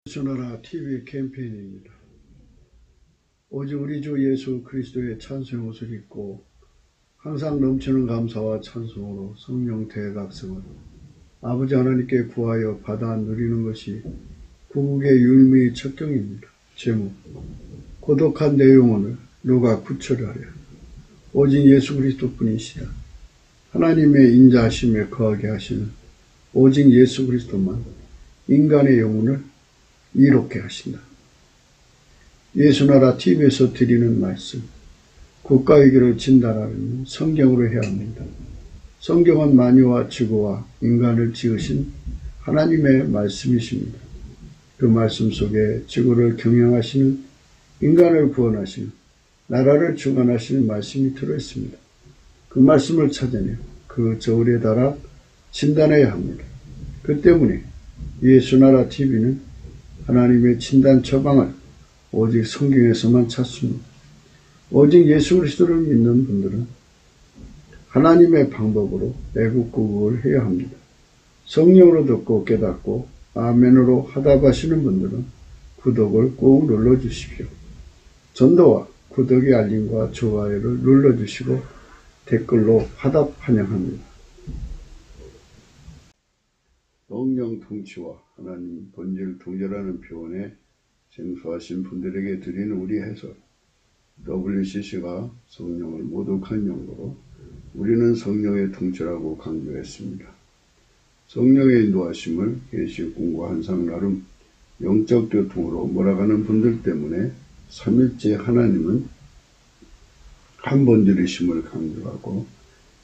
전하라 TV 캠페인입니다. 오직 우리 주 예수 그리스도의 찬송의 옷을 입고 항상 넘치는 감사와 찬송으로 성령 대각성을 아버지 하나님께 구하여 받아 누리는 것이 구국의 율무의 척경입니다. 제목: 고독한 내 영혼을 누가 구출하랴. 오직 예수 그리스도뿐이시다. 하나님의 인자하심에 거하게 하시는 오직 예수 그리스도만 인간의 영혼을 이롭게 하신다. 예수나라 TV에서 드리는 말씀, 국가위기를 진단하는 성경으로 해야 합니다. 성경은 만유와 지구와 인간을 지으신 하나님의 말씀이십니다. 그 말씀 속에 지구를 경영하시는, 인간을 구원하시는, 나라를 주관하시는 말씀이 들어있습니다. 그 말씀을 찾아내 그 저울에 달아 진단해야 합니다. 그 때문에 예수나라 TV는 하나님의 진단 처방을 오직 성경에서만 찾습니다. 오직 예수 그리스도를 믿는 분들은 하나님의 방법으로 애국구국을 해야 합니다. 성령으로 듣고 깨닫고 아멘으로 화답하시는 분들은 구독을 꼭 눌러주십시오. 전도와 구독의 알림과 좋아요를 눌러주시고 댓글로 화답 환영합니다. 성령 통치와 하나님 본질 통제라는 표현에 생소하신 분들에게 드리는 우리 해설, WCC가 성령을 모독한 용도로 우리는 성령의 통치라고 강조했습니다. 성령의 인도하심을 계시 공부한 상 나름 영적 교통으로 몰아가는 분들 때문에 삼일째 하나님은 한 본질이심을 강조하고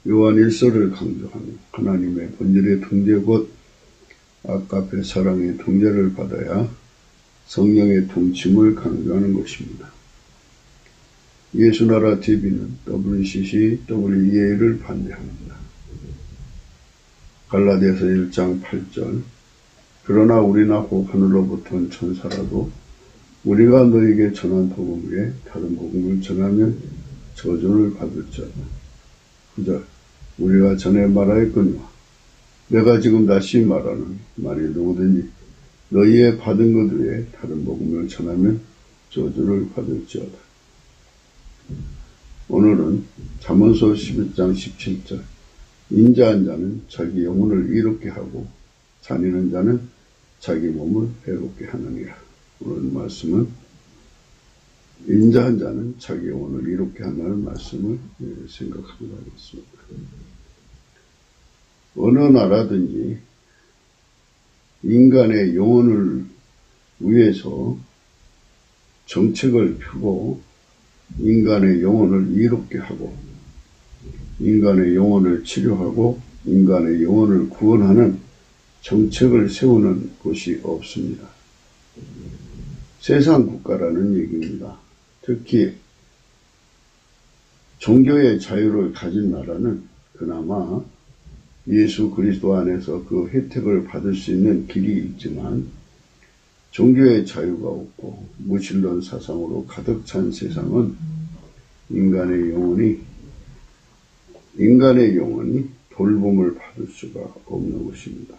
요한 1서를 강조하며 하나님의 본질의 통제 곧 아까페 사랑의 통제를 받아야 성령의 통침을 강조하는 것입니다. 예수나라 TV는 WCC, WEA를 반대합니다. 갈라디아서 1장 8절 그러나 우리나 혹 하늘로부터 온 천사라도 우리가 너에게 전한 복음 외에 다른 복음을 전하면 저주를 받을지어다. 9절 우리가 전에 말하였거니와 내가 지금 다시 말하는 만일 누구든지 너희의 받은 것 외에 다른 복음을 전하면 저주를 받을지어다. 오늘은 잠언서 11장 17절 인자한 자는 자기 영혼을 이롭게 하고 잔인한 자는 자기 몸을 해롭게 하느니라. 오늘 말씀은 인자한 자는 자기 영혼을 이롭게 한다는 말씀을 생각하도록 하겠습니다. 어느 나라든지 인간의 영혼을 위해서 정책을 펴고 인간의 영혼을 이롭게 하고 인간의 영혼을 치료하고 인간의 영혼을 구원하는 정책을 세우는 곳이 없습니다. 세상 국가라는 얘기입니다. 특히 종교의 자유를 가진 나라는 그나마 예수 그리스도 안에서 그 혜택을 받을 수 있는 길이 있지만 종교의 자유가 없고 무신론 사상으로 가득 찬 세상은 인간의 영혼이 돌봄을 받을 수가 없는 것입니다.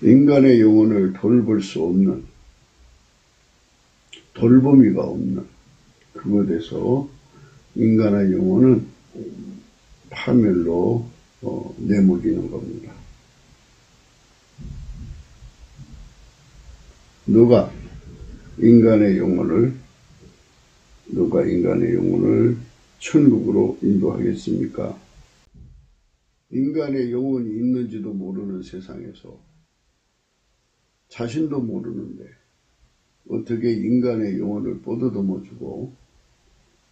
인간의 영혼을 돌볼 수 없는, 돌보미가 없는 그것에서 인간의 영혼은 파멸로 내몰리는 겁니다. 누가 인간의 영혼을 천국으로 인도하겠습니까? 인간의 영혼이 있는지도 모르는 세상에서 자신도 모르는데 어떻게 인간의 영혼을 뻗어넘어주고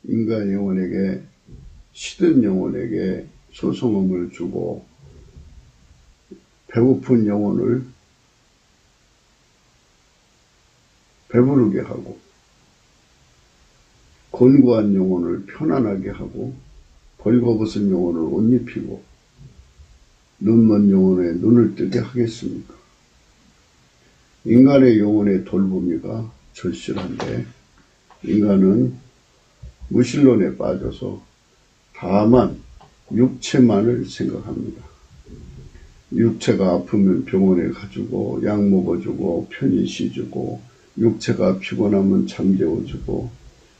인간 영혼에게 시든 영혼에게 소성음을 주고 배고픈 영혼을 배부르게 하고 곤고한 영혼을 편안하게 하고 벌거벗은 영혼을 옷 입히고 눈먼 영혼에 눈을 뜨게 하겠습니까? 인간의 영혼의 돌보미가 절실한데 인간은 무신론에 빠져서 다만 육체만을 생각합니다. 육체가 아프면 병원에 가주고 약 먹어주고 편히 쉬주고 육체가 피곤하면 잠재워주고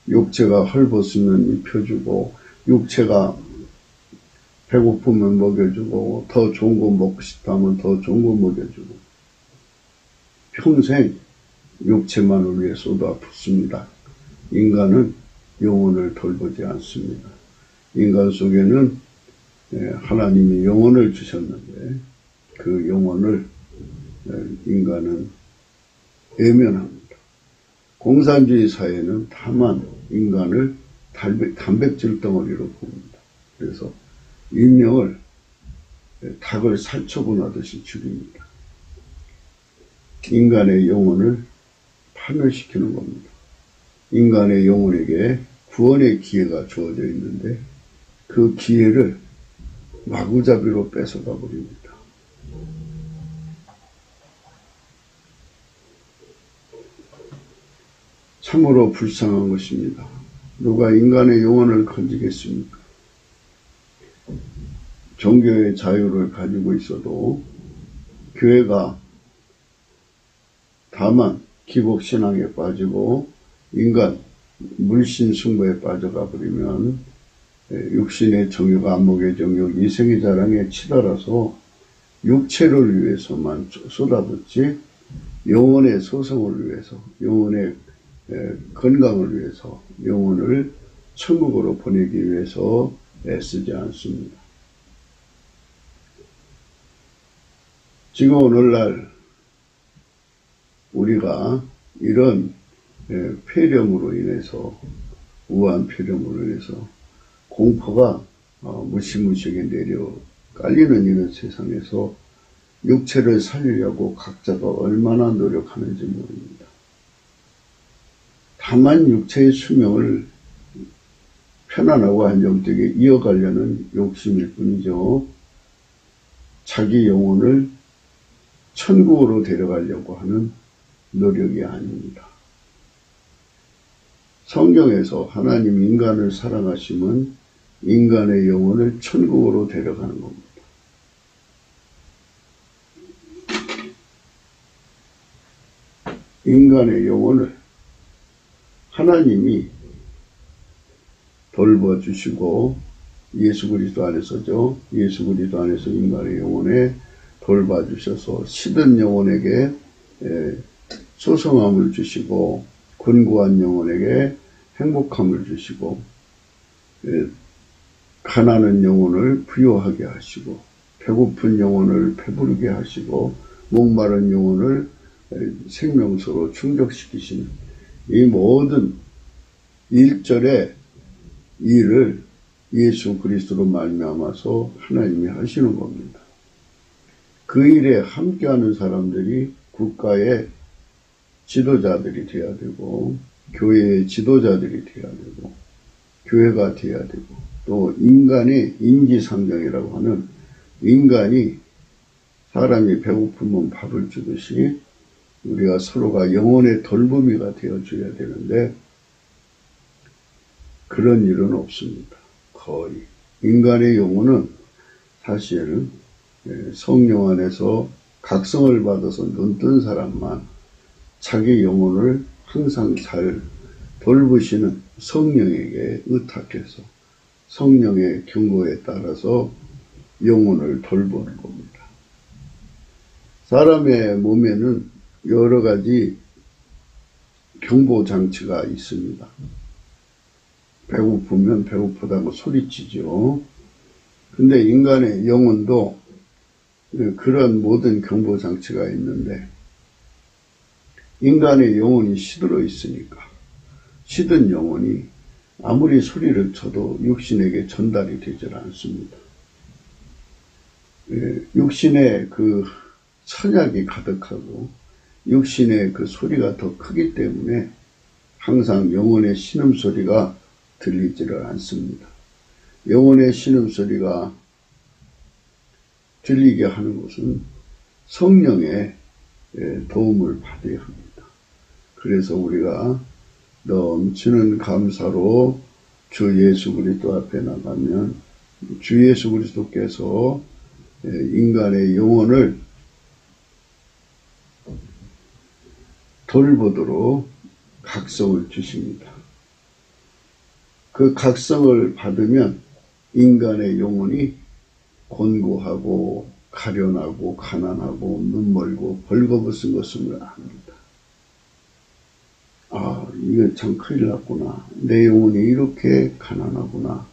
육체가 헐벗으면 입혀주고 육체가 배고프면 먹여주고 더 좋은 거 먹고 싶다면 더 좋은 거 먹여주고 평생 육체만을 위해 쏟아붓습니다. 인간은 영혼을 돌보지 않습니다. 인간 속에는 하나님이 영혼을 주셨는데 그 영혼을 인간은 외면합니다. 공산주의 사회는 다만 인간을 단백질 덩어리로 봅니다. 그래서 인명을 닭을 살처분하듯이 죽입니다. 인간의 영혼을 파멸시키는 겁니다. 인간의 영혼에게 구원의 기회가 주어져 있는데 그 기회를 마구잡이로 뺏어가 버립니다. 참으로 불쌍한 것입니다. 누가 인간의 영혼을 건지겠습니까? 종교의 자유를 가지고 있어도 교회가 다만 기복신앙에 빠지고 인간 물신 숭배에 빠져가 버리면 육신의 정욕, 안목의 정욕, 이생의 자랑에 치달아서 육체를 위해서만 쏟아붓지 영혼의 소성을 위해서, 영혼의 건강을 위해서, 영혼을 천국으로 보내기 위해서 애쓰지 않습니다. 지금 오늘날 우리가 이런 폐렴으로 인해서, 우한 폐렴으로 인해서 공포가 무시무시하게 내려 깔리는 이런 세상에서 육체를 살리려고 각자가 얼마나 노력하는지 모릅니다. 다만 육체의 수명을 편안하고 안정되게 이어가려는 욕심일 뿐이죠. 자기 영혼을 천국으로 데려가려고 하는 노력이 아닙니다. 성경에서 하나님 인간을 사랑하심은 인간의 영혼을 천국으로 데려가는 겁니다. 인간의 영혼을 하나님이 돌봐주시고 예수 그리스도 안에서죠. 예수 그리스도 안에서 인간의 영혼에 돌봐주셔서 시든 영혼에게 소성함을 주시고 곤고한 영혼에게 행복함을 주시고 가난한 영혼을 부유하게 하시고 배고픈 영혼을 배부르게 하시고 목마른 영혼을 생명수로 충족시키시는 이 모든 일절의 일을 예수 그리스도로 말미암아서 하나님이 하시는 겁니다. 그 일에 함께하는 사람들이 국가의 지도자들이 되어야 되고 교회의 지도자들이 되어야 되고 교회가 되어야 되고 또 인간의 인지상정이라고 하는 인간이 사람이 배고프면 밥을 주듯이 우리가 서로가 영혼의 돌보미가 되어줘야 되는데 그런 일은 없습니다. 거의. 인간의 영혼은 사실 성령 안에서 각성을 받아서 눈뜬 사람만 자기 영혼을 항상 잘 돌보시는 성령에게 의탁해서 성령의 경고에 따라서 영혼을 돌보는 겁니다. 사람의 몸에는 여러 가지 경보장치가 있습니다. 배고프면 배고프다고 소리치죠. 근데 인간의 영혼도 그런 모든 경보장치가 있는데 인간의 영혼이 시들어 있으니까 시든 영혼이 아무리 소리를 쳐도 육신에게 전달이 되질 않습니다. 육신의 그 선약이 가득하고 육신의 그 소리가 더 크기 때문에 항상 영혼의 신음소리가 들리지를 않습니다. 영혼의 신음소리가 들리게 하는 것은 성령의 도움을 받아야 합니다. 그래서 우리가 넘치는 감사로 주 예수 그리스도 앞에 나가면 주 예수 그리스도께서 인간의 영혼을 돌보도록 각성을 주십니다. 그 각성을 받으면 인간의 영혼이 곤고하고 가련하고 가난하고 눈멀고 벌거벗은 것을 압니다. 아, 이거 참 큰일 났구나. 내 영혼이 이렇게 가난하구나.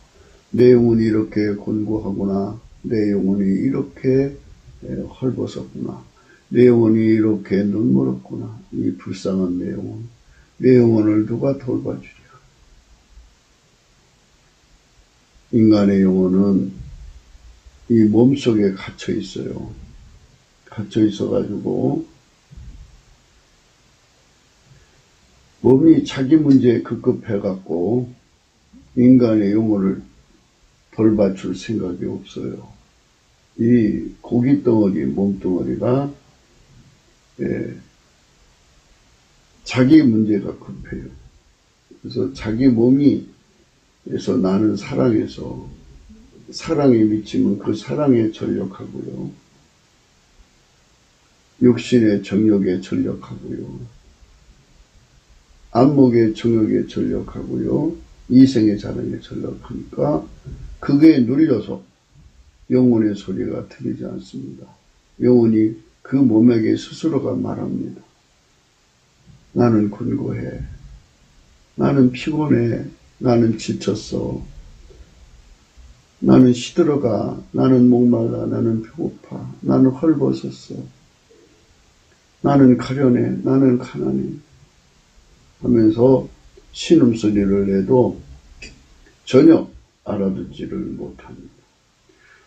내 영혼이 이렇게 곤고하구나. 내 영혼이 이렇게 헐벗었구나. 내 영혼이 이렇게 눈멀었구나. 이 불쌍한 내 영혼. 내 영혼을 누가 돌봐주랴. 인간의 영혼은 이 몸속에 갇혀 있어요. 갇혀 있어가지고 몸이 자기 문제에 급급해갖고 인간의 영혼을 돌봐줄 생각이 없어요. 이 고깃덩어리, 몸뚱어리가 자기 문제가 급해요. 그래서 자기 몸에서 나는 사랑해서 사랑에 미치면 그 사랑에 전력하고요. 육신의 정욕에 전력하고요. 안목의 정욕에 전력하고요. 이생의 자랑에 전력하니까 그게 눌려서 영혼의 소리가 들리지 않습니다. 영혼이 그 몸에게 스스로가 말합니다. 나는 곤고해. 나는 피곤해. 나는 지쳤어. 나는 시들어가. 나는 목말라. 나는 배고파. 나는 헐벗었어. 나는 가련해. 나는 가난해. 하면서 신음소리를 내도 전혀 알아듣지를 못합니다.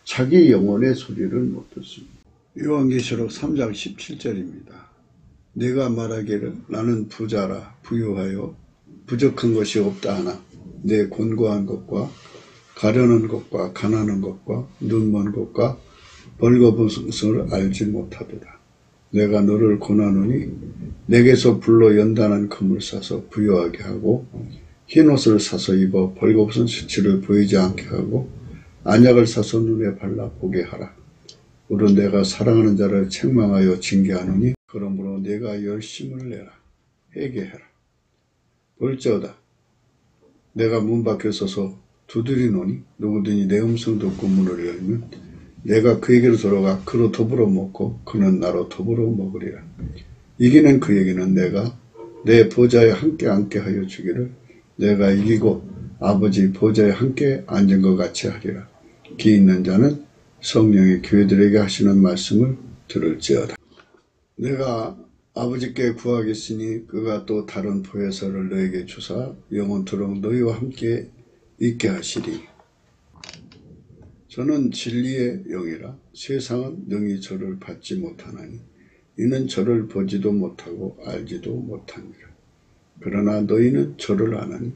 자기 영혼의 소리를 못 듣습니다. 요한계시록 3장 17절입니다. 내가 말하기를 나는 부자라 부유하여 부족한 것이 없다 하나 내 곤고한 것과 가련한 것과 가난한 것과 눈먼 것과 벌거벗은 알지 못하도다. 내가 너를 권하노니 내게서 불로 연단한 금을 사서 부유하게 하고 흰옷을 사서 입어 벌거벗은 수치를 보이지 않게 하고 안약을 사서 눈에 발라 보게 하라. 우론 내가 사랑하는 자를 책망하여 징계하노니 그러므로 내가 열심을 내라. 회개해라. 볼지어다. 내가 문 밖에 서서 두드리노니 누구든지 내 음성 듣고 문을 열면 내가 그에게로 돌아가 그로 더불어 먹고 그는 나로 더불어 먹으리라. 이기는 그에게는 내가 내 보좌에 함께 앉게 하여 주기를 내가 이기고 아버지 보좌에 함께 앉은 것 같이 하리라. 기 있는 자는 성령이 교회들에게 하시는 말씀을 들을지어다. 내가 아버지께 구하겠으니 그가 또 다른 보혜사를 너에게 주사 영원토록 너희와 함께 있게 하시리. 저는 진리의 영이라 세상은 능히 저를 받지 못하나니 이는 저를 보지도 못하고 알지도 못하니라. 그러나 너희는 저를 아나니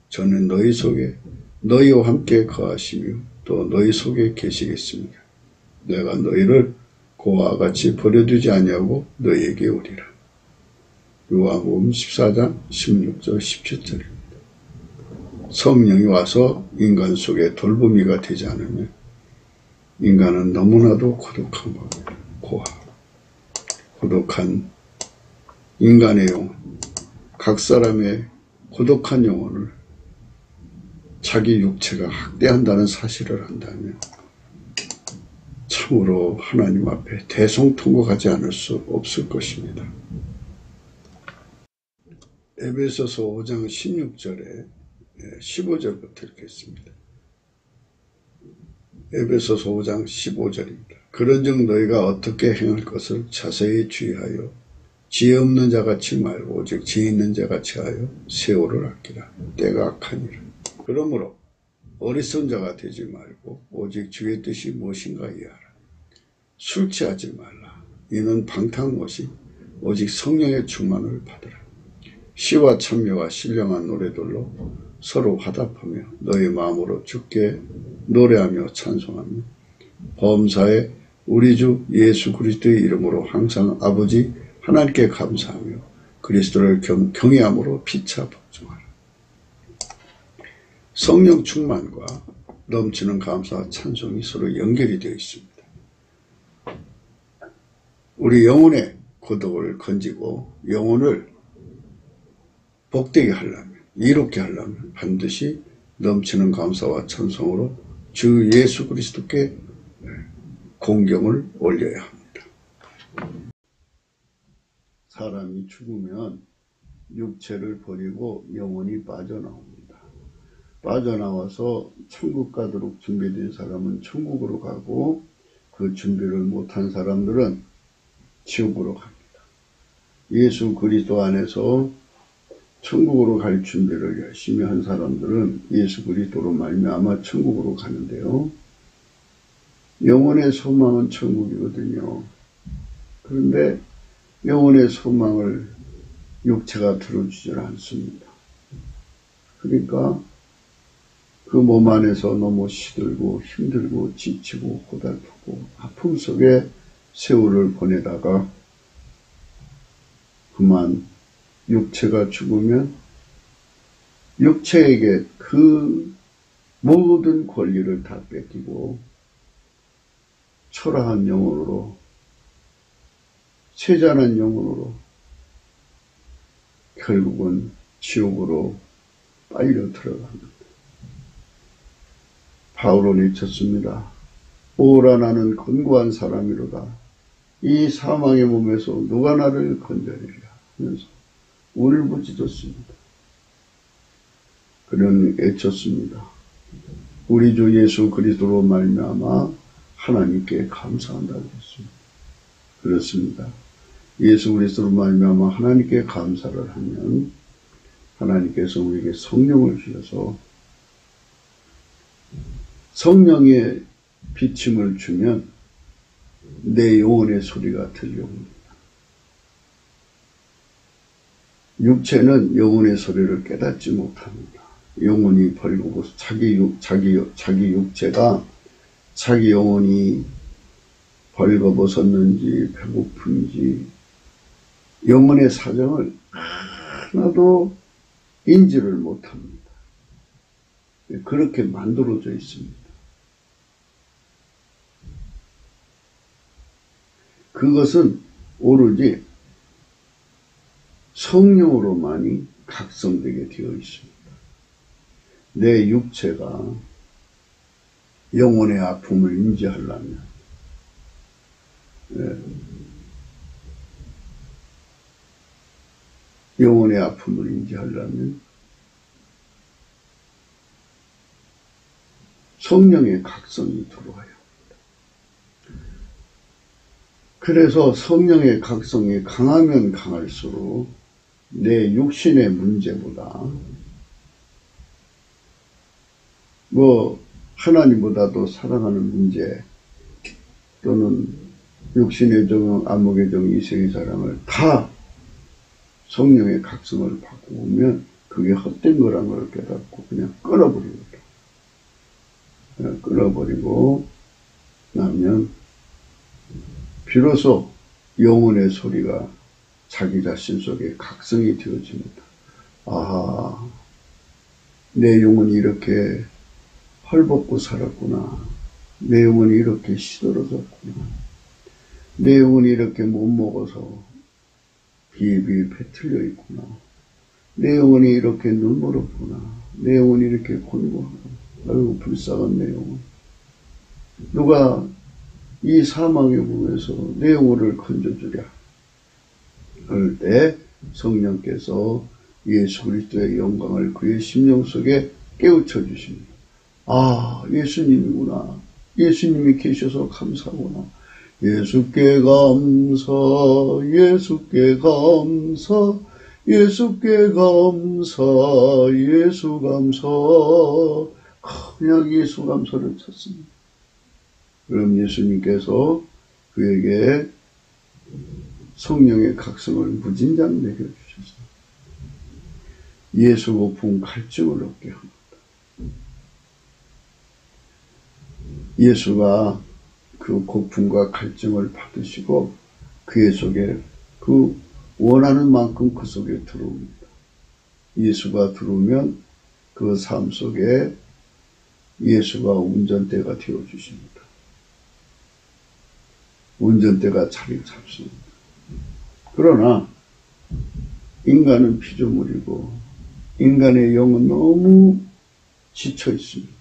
저는 너희 속에 너희와 함께 거하시며 또 너희 속에 계시겠습니다. 내가 너희를 고와 같이 버려두지 아니하고 너희에게 오리라. 요한복음 14장 16절 17절입니다. 성령이 와서 인간 속에 돌보미가 되지 않으면 인간은 너무나도 고독한 법이에요. 고독한 인간의 영혼, 각 사람의 고독한 영혼을 자기 육체가 학대한다는 사실을 안다면 참으로 하나님 앞에 대성통곡하지 않을 수 없을 것입니다. 에베소서 5장 16절에 15절부터 이렇게 했습니다. 에베소서 5장 15절입니다. 그런즉 너희가 어떻게 행할 것을 자세히 주의하여 지혜 없는 자같이 말고 오직 지혜 있는 자같이 하여 세월을 아끼라. 때가 악하니라. 그러므로 어리석은 자가 되지 말고 오직 주의 뜻이 무엇인가 이해하라. 술 취하지 말라. 이는 방탕한 것이 오직 성령의 충만을 받으라. 시와 찬미와 신령한 노래들로 서로 화답하며 너희 마음으로 주께 노래하며 찬송하며 범사에 우리 주 예수 그리스도의 이름으로 항상 아버지 하나님께 감사하며 그리스도를 경외함으로 피차 복종하라. 성령 충만과 넘치는 감사와 찬송이 서로 연결이 되어 있습니다. 우리 영혼의 고독을 건지고 영혼을 복되게 하려면, 이롭게 하려면 반드시 넘치는 감사와 찬송으로 주 예수 그리스도께 공경을 올려야 합니다. 사람이 죽으면 육체를 버리고 영혼이 빠져나옵니다. 빠져나와서 천국 가도록 준비된 사람은 천국으로 가고, 그 준비를 못한 사람들은 지옥으로 갑니다. 예수 그리스도 안에서 천국으로 갈 준비를 열심히 한 사람들은 예수 그리스도로 말미암아 천국으로 가는데요. 영혼의 소망은 천국이거든요. 그런데 영혼의 소망을 육체가 들어주질 않습니다. 그러니까 그 몸 안에서 너무 시들고 힘들고 지치고 고달프고 아픔 속에 세월을 보내다가 그만 육체가 죽으면 육체에게 그 모든 권리를 다 뺏기고 초라한 영혼으로, 세잔한 영혼으로 결국은 지옥으로 빨려 들어갑니다. 바울은 외쳤습니다. 오라 나는 건고한 사람이로다. 이 사망의 몸에서 누가 나를 건져내리라 하면서 울부짖었습니다. 그는 외쳤습니다. 우리 주 예수 그리스도로 말미암아 하나님께 감사한다고 했습니다. 그렇습니다. 예수 그리스도로 말미암아 하나님께 감사를 하면 하나님께서 우리에게 성령을 주셔서 성령의 비침을 주면 내 영혼의 소리가 들려옵니다. 육체는 영혼의 소리를 깨닫지 못합니다. 영혼이 벌거벗 자기 육체가 자기 영혼이 벌거벗었는지 배고픈지 영혼의 사정을 하나도 인지를 못합니다. 그렇게 만들어져 있습니다. 그것은 오로지 성령으로만이 각성되게 되어 있습니다. 내 육체가 영혼의 아픔을 인지하려면, 영혼의 아픔을 인지하려면 성령의 각성이 들어와야 합니다. 그래서 성령의 각성이 강하면 강할수록 내 육신의 문제보다 하나님보다도 사랑하는 문제 또는 육신의 정, 안목의 정, 이성의 사랑을 다 성령의 각성을 받고 오면 그게 헛된 거라는 걸 깨닫고 그냥 끊어버립니다. 끊어버리고 나면 비로소 영혼의 소리가 자기 자신 속에 각성이 되어집니다. 아, 내 영혼이 이렇게 헐벗고 살았구나. 내 영혼이 이렇게 시들어졌구나. 내 영혼이 이렇게 못 먹어서 비비 배틀려 있구나. 내 영혼이 이렇게 눈물었구나. 내 영혼이 이렇게 곤고하구나. 아이고 불쌍한 내 영혼. 누가 이 사망의 몸에서 내 영혼을 건져주랴 할 때 성령께서 예수 그리스도의 영광을 그의 심령 속에 깨우쳐 주십니다. 아, 예수님이구나. 예수님이 계셔서 감사구나. 예수께 감사, 예수께 감사, 예수께 감사, 예수 감사. 그냥 예수 감사를 쳤습니다. 그럼 예수님께서 그에게 성령의 각성을 무진장 내려주셔서 예수 고품 갈증을 얻게 합니다. 예수가 그 고품과 갈증을 받으시고 그의 속에 그 원하는 만큼 그 속에 들어옵니다. 예수가 들어오면 그 삶 속에 예수가 운전대가 되어주십니다. 운전대가 자리 잡습니다. 그러나 인간은 피조물이고 인간의 영은 너무 지쳐 있습니다.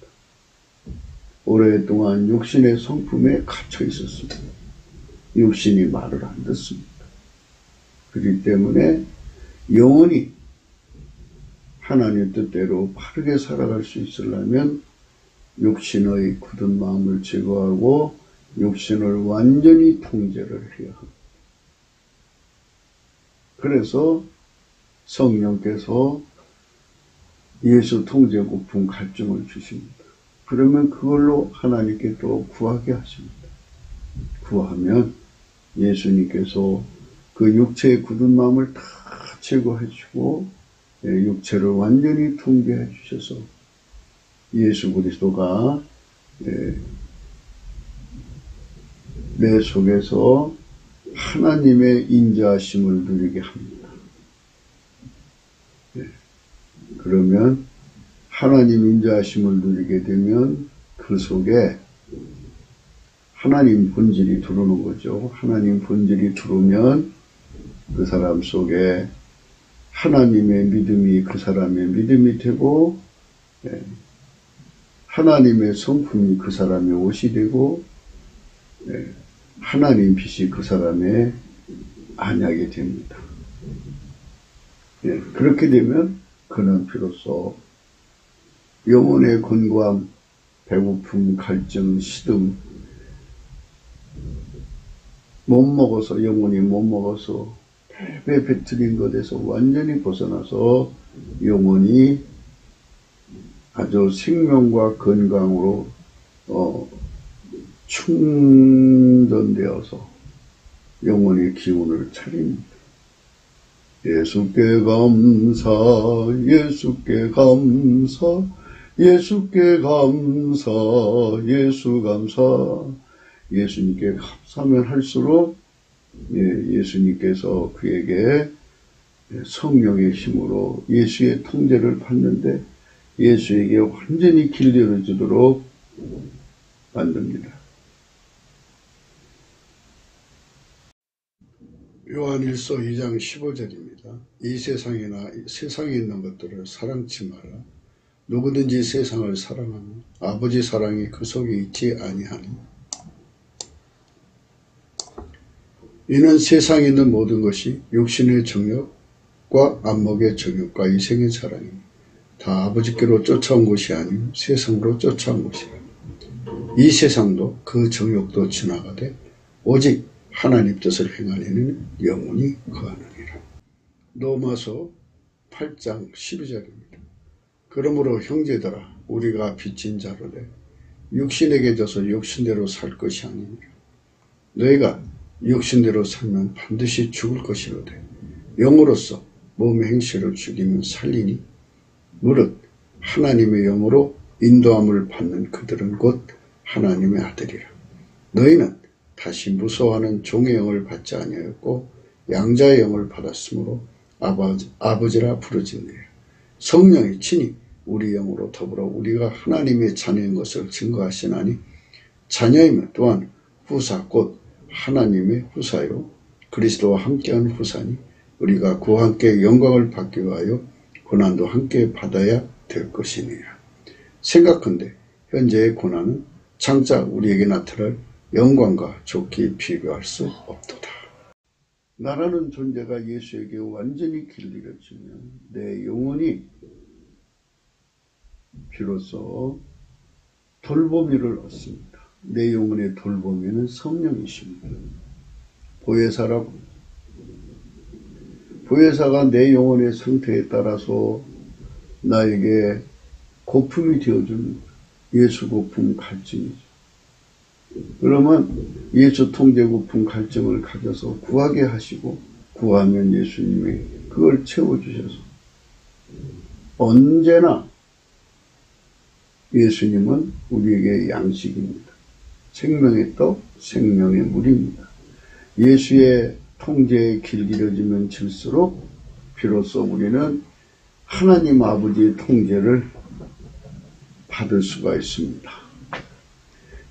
오랫동안 육신의 성품에 갇혀 있었습니다. 육신이 말을 안 듣습니다. 그렇기 때문에 영원히 하나님 뜻대로 바르게 살아갈 수 있으려면 육신의 굳은 마음을 제거하고 육신을 완전히 통제를 해야 합니다. 그래서 성령께서 예수 통제 고품 갈증을 주십니다. 그러면 그걸로 하나님께 또 구하게 하십니다. 구하면 예수님께서 그 육체의 굳은 마음을 다 제거해 주고 육체를 완전히 통제해 주셔서 예수 그리스도가 내 속에서 하나님의 인자하심을 누리게 합니다. 그러면 하나님 인자하심을 누리게 되면 그 속에 하나님 본질이 들어오는 거죠. 하나님 본질이 들어오면 그 사람 속에 하나님의 믿음이 그 사람의 믿음이 되고 하나님의 성품이 그 사람의 옷이 되고 하나님 빛이 그 사람의 안약이 됩니다. 그렇게 되면 그는 비로소 영혼의 곤고함, 배고픔, 갈증, 시름 못 먹어서 영혼이 못 먹어서 배배 배틀인 것에서 완전히 벗어나서 영혼이 아주 생명과 건강으로 충전되어서 영혼의 기운을 차립니다. 예수께 감사, 예수께 감사, 예수께 감사, 예수 감사. 예수님께 감사하면 할수록 예수님께서 그에게 성령의 힘으로 예수의 통제를 받는데 예수에게 완전히 길 열어주도록 만듭니다. 요한일서 2장 15절입니다. 이 세상이나 세상에 있는 것들을 사랑치 마라. 누구든지 세상을 사랑하면 아버지 사랑이 그 속에 있지 아니하니. 이는 세상에 있는 모든 것이 육신의 정욕과 안목의 정욕과 이생의 사랑이니 다 아버지께로 쫓아온 것이 아니요 세상으로 쫓아온 것이라. 이 세상도 그 정욕도 지나가되 오직 하나님 뜻을 행하려는 영혼이 거하느니라. 로마서 8장 12절입니다. 그러므로 형제들아 우리가 빚진 자로되 육신에게 져서 육신대로 살 것이 아니니라. 너희가 육신대로 살면 반드시 죽을 것이로되 영으로서 몸의 행실을 죽이면 살리니 무릇 하나님의 영으로 인도함을 받는 그들은 곧 하나님의 아들이라. 너희는 다시 무서워하는 종의 영을 받지 아니하였고 양자의 영을 받았으므로 아버지라 부르짖느니라. 성령이 친히 우리 영으로 더불어 우리가 하나님의 자녀인 것을 증거하시나니 자녀이면 또한 후사 곧 하나님의 후사요 그리스도와 함께한 후사니 우리가 그와 함께 영광을 받기 위하여 고난도 함께 받아야 될 것이니라. 생각컨대 현재의 고난은 장차 우리에게 나타날 영광과 좋게 비교할 수 없도다. 나라는 존재가 예수에게 완전히 길들여지면 내 영혼이 비로소 돌보미를 얻습니다. 내 영혼의 돌보미는 성령이십니다. 보혜사라고. 보혜사가 내 영혼의 상태에 따라서 나에게 고품이 되어줍니다. 예수 고품 갈증이죠. 그러면 예수 통제 고품 갈증을 가져서 구하게 하시고 구하면 예수님이 그걸 채워주셔서 언제나 예수님은 우리에게 양식입니다. 생명의 떡, 생명의 물입니다. 예수의 통제에 길들여지면 질수록 비로소 우리는 하나님 아버지의 통제를 받을 수가 있습니다.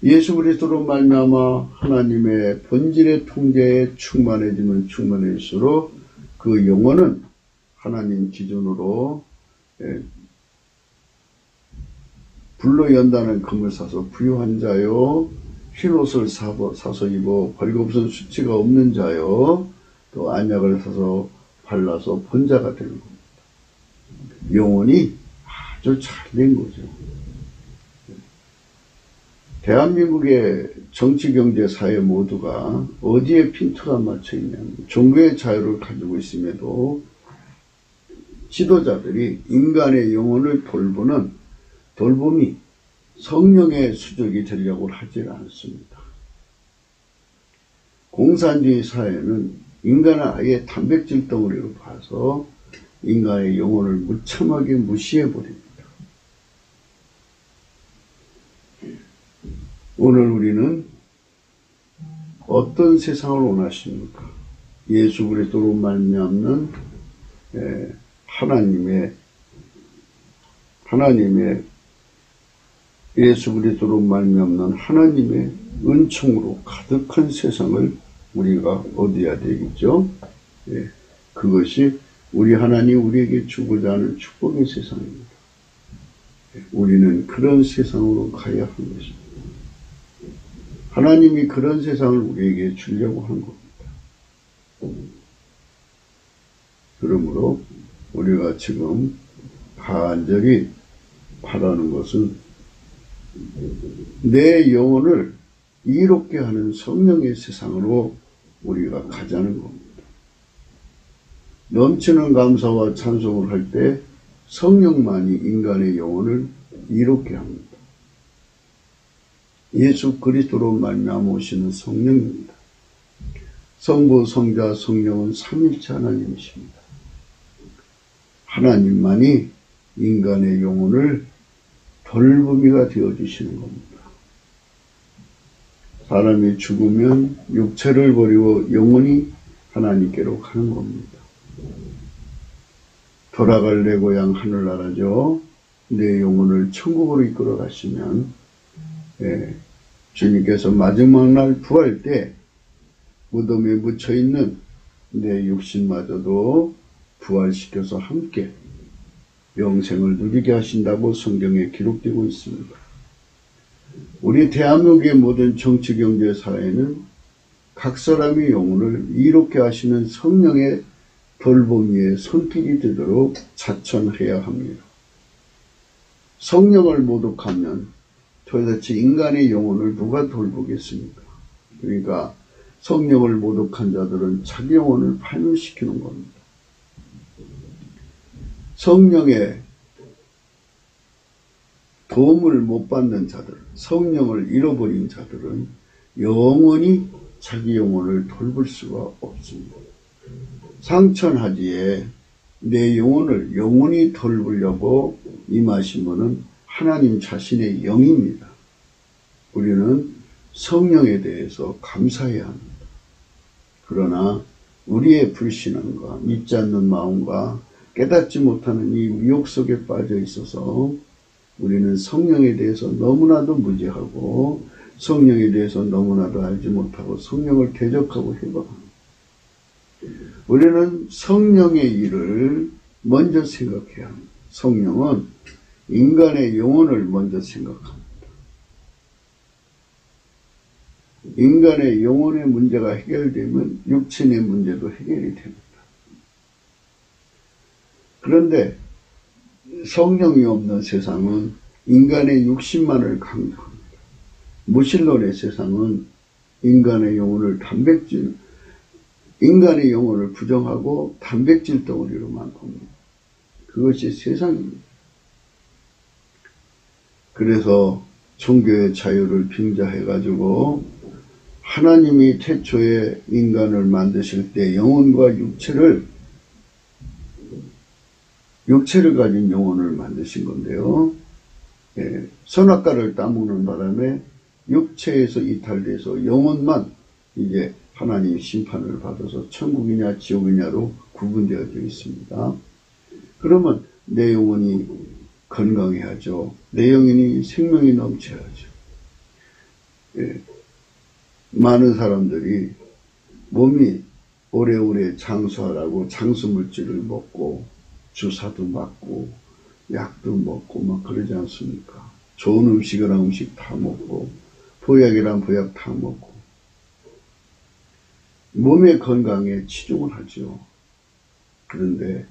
예수 그리스도로 말미암아 하나님의 본질의 통제에 충만해지면 충만할수록 그 영혼은 하나님 기준으로 불로 연다는 금을 사서 부유한 자요, 흰옷을 사서 입어 벌거벗은 수치가 없는 자요, 또 안약을 사서 발라서 본자가 되는 겁니다. 영혼이 아주 잘된 거죠. 대한민국의 정치, 경제, 사회 모두가 어디에 핀트가 맞춰 있냐면 종교의 자유를 가지고 있음에도 지도자들이 인간의 영혼을 돌보는 돌봄이 성령의 수족이 되려고 하질 않습니다. 공산주의 사회는 인간을 아예 단백질 덩어리로 봐서 인간의 영혼을 무참하게 무시해버립니다. 오늘 우리는 어떤 세상을 원하십니까? 예수 그리스도로 말미암는 하나님의 예수 그리스도로 말미암는 하나님의 은총으로 가득한 세상을 우리가 얻어야 되겠죠. 그것이 우리 하나님 우리에게 주고자 하는 축복의 세상입니다. 우리는 그런 세상으로 가야 하는 것입니다. 하나님이 그런 세상을 우리에게 주려고 한 겁니다. 그러므로 우리가 지금 간절히 바라는 것은 내 영혼을 이롭게 하는 성령의 세상으로 우리가 가자는 겁니다. 넘치는 감사와 찬송을 할 때 성령만이 인간의 영혼을 이롭게 합니다. 예수 그리스도로 말미암아 오시는 성령입니다. 성부, 성자, 성령은 삼일체 하나님이십니다. 하나님만이 인간의 영혼을 돌보미가 되어주시는 겁니다. 사람이 죽으면 육체를 버리고 영혼이 하나님께로 가는 겁니다. 돌아갈 내 고향 하늘나라죠. 내 영혼을 천국으로 이끌어 가시면 주님께서 마지막 날 부활 때 무덤에 묻혀있는 내 육신마저도 부활시켜서 함께 영생을 누리게 하신다고 성경에 기록되고 있습니다. 우리 대한민국의 모든 정치, 경제, 사회는 각 사람의 영혼을 이롭게 하시는 성령의 돌보미의 손길이 되도록 자천해야 합니다. 성령을 모독하면 도대체 인간의 영혼을 누가 돌보겠습니까? 그러니까 성령을 모독한 자들은 자기 영혼을 파멸시키는 겁니다. 성령의 도움을 못 받는 자들, 성령을 잃어버린 자들은 영원히 자기 영혼을 돌볼 수가 없습니다. 상천하지에 내 영혼을 영원히 돌보려고 임하신 분은 하나님 자신의 영입니다. 우리는 성령에 대해서 감사해야 합니다. 그러나 우리의 불신앙과 믿지 않는 마음과 깨닫지 못하는 이 미혹 속에 빠져 있어서 우리는 성령에 대해서 너무나도 무지하고 성령에 대해서 너무나도 알지 못하고 성령을 대적하고 해방합니다. 우리는 성령의 일을 먼저 생각해야 합니다. 성령은 인간의 영혼을 먼저 생각합니다. 인간의 영혼의 문제가 해결되면 육신의 문제도 해결이 됩니다. 그런데 성령이 없는 세상은 인간의 육신만을 강조합니다. 무신론의 세상은 인간의 영혼을 부정하고 단백질 덩어리로만 봅니다. 그것이 세상입니다. 그래서 종교의 자유를 빙자해가지고 하나님이 태초에 인간을 만드실 때 영혼과 육체를 가진 영혼을 만드신 건데요. 선악과를 따먹는 바람에 육체에서 이탈돼서 영혼만 이제 하나님 심판을 받아서 천국이냐 지옥이냐로 구분되어져 있습니다. 그러면 내 영혼이 건강해야죠. 내 영혼이 생명이 넘쳐야죠. 예, 많은 사람들이 몸이 오래오래 장수하라고 장수물질을 먹고 주사도 맞고 약도 먹고 막 그러지 않습니까? 좋은 음식이란 음식 다 먹고 보약이란 보약 다 먹고 몸의 건강에 치중을 하죠. 그런데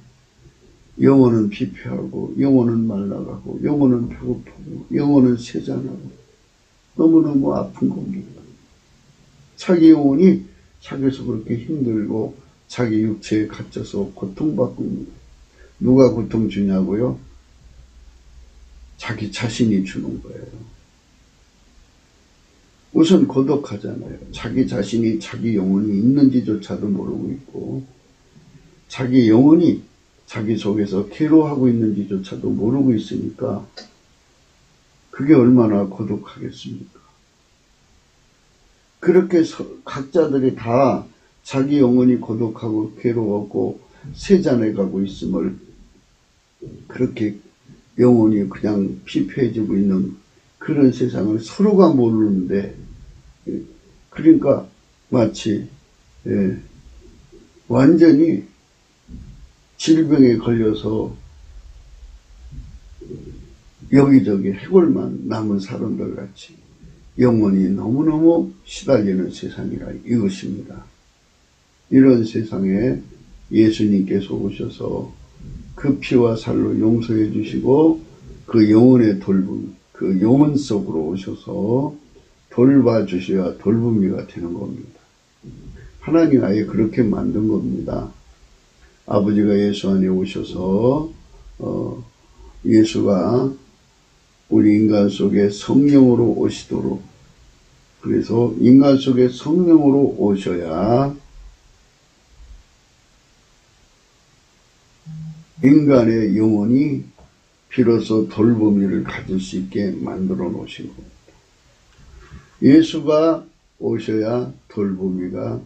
영혼은 피폐하고 영혼은 말라가고 영혼은 배고프고 영혼은 세잔하고 너무너무 아픈 겁니다. 자기 영혼이 자기에서 그렇게 힘들고 자기 육체에 갇혀서 고통받고 있습니다. 누가 고통 주냐고요? 자기 자신이 주는 거예요. 우선 고독하잖아요. 자기 자신이 자기 영혼이 있는지조차도 모르고 있고 자기 영혼이 자기 속에서 괴로워하고 있는지조차도 모르고 있으니까 그게 얼마나 고독하겠습니까? 그렇게 각자들이 다 자기 영혼이 고독하고 괴로웠고 세잔해가고 있음을 그렇게 영혼이 그냥 피폐해지고 있는 그런 세상을 서로가 모르는데 그러니까 마치 완전히 질병에 걸려서 여기저기 해골만 남은 사람들 같이 영혼이 너무너무 시달리는 세상이라 이것입니다. 이런 세상에 예수님께서 오셔서 그 피와 살로 용서해 주시고 그 영혼의 돌봄, 그 영혼 속으로 오셔서 돌봐주셔야 돌봄이가 되는 겁니다. 하나님 아예 그렇게 만든 겁니다. 아버지가 예수 안에 오셔서 예수가 우리 인간 속에 성령으로 오시도록 그래서 인간 속에 성령으로 오셔야 인간의 영혼이 비로소 돌보미를 가질 수 있게 만들어 놓으신 겁니다. 예수가 오셔야 돌보미가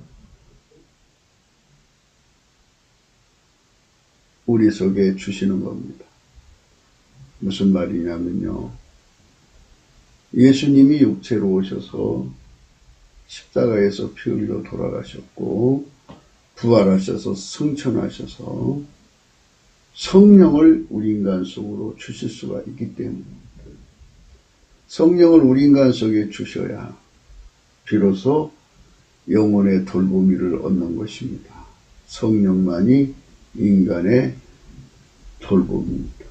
우리 속에 주시는 겁니다. 무슨 말이냐면요. 예수님이 육체로 오셔서 십자가에서 피 흘려 돌아가셨고 부활하셔서 승천하셔서 성령을 우리 인간 속으로 주실 수가 있기 때문입니다. 성령을 우리 인간 속에 주셔야 비로소 영혼의 돌보미를 얻는 것입니다. 성령만이 인간의 돌봄입니다.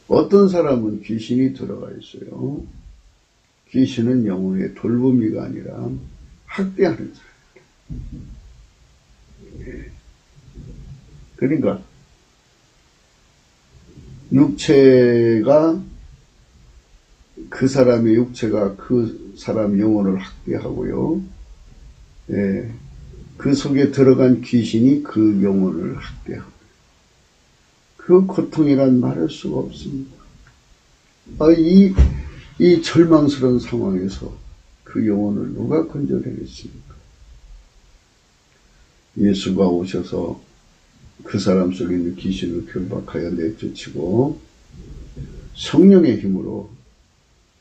어떤 사람은 귀신이 들어가 있어요. 귀신은 영혼의 돌봄이가 아니라 학대하는 사람입니다. 그러니까 육체가 그 사람의 육체가 그 사람 영혼을 학대하고요. 그 속에 들어간 귀신이 그 영혼을 학대하고 그 고통이란 말할 수가 없습니다. 이 절망스러운 상황에서 그 영혼을 누가 건져내겠습니까? 예수가 오셔서 그 사람 속에 있는 귀신을 결박하여 내쫓으시고 성령의 힘으로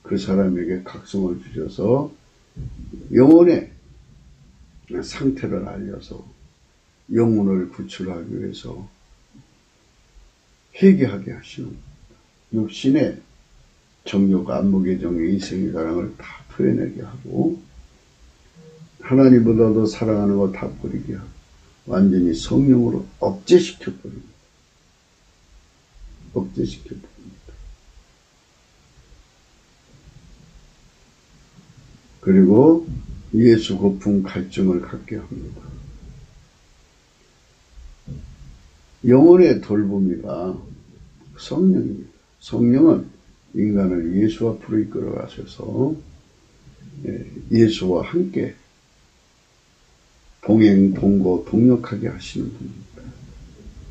그 사람에게 각성을 주셔서 영혼의 상태를 알려서 영혼을 구출하기 위해서 회개하게 하시는 겁니다. 육신의 정욕, 안목의 정의, 이성의 사랑을 다 토해내게 하고 하나님보다도 사랑하는 거 다 버리게 하고 완전히 성령으로 억제시켜버립니다. 억제시켜버립니다. 그리고 예수 고품 갈증을 갖게 합니다. 영혼의 돌봄이가 성령입니다. 성령은 인간을 예수 앞으로 이끌어 가셔서 예수와 함께 동행, 동거, 동역하게 하시는 분입니다.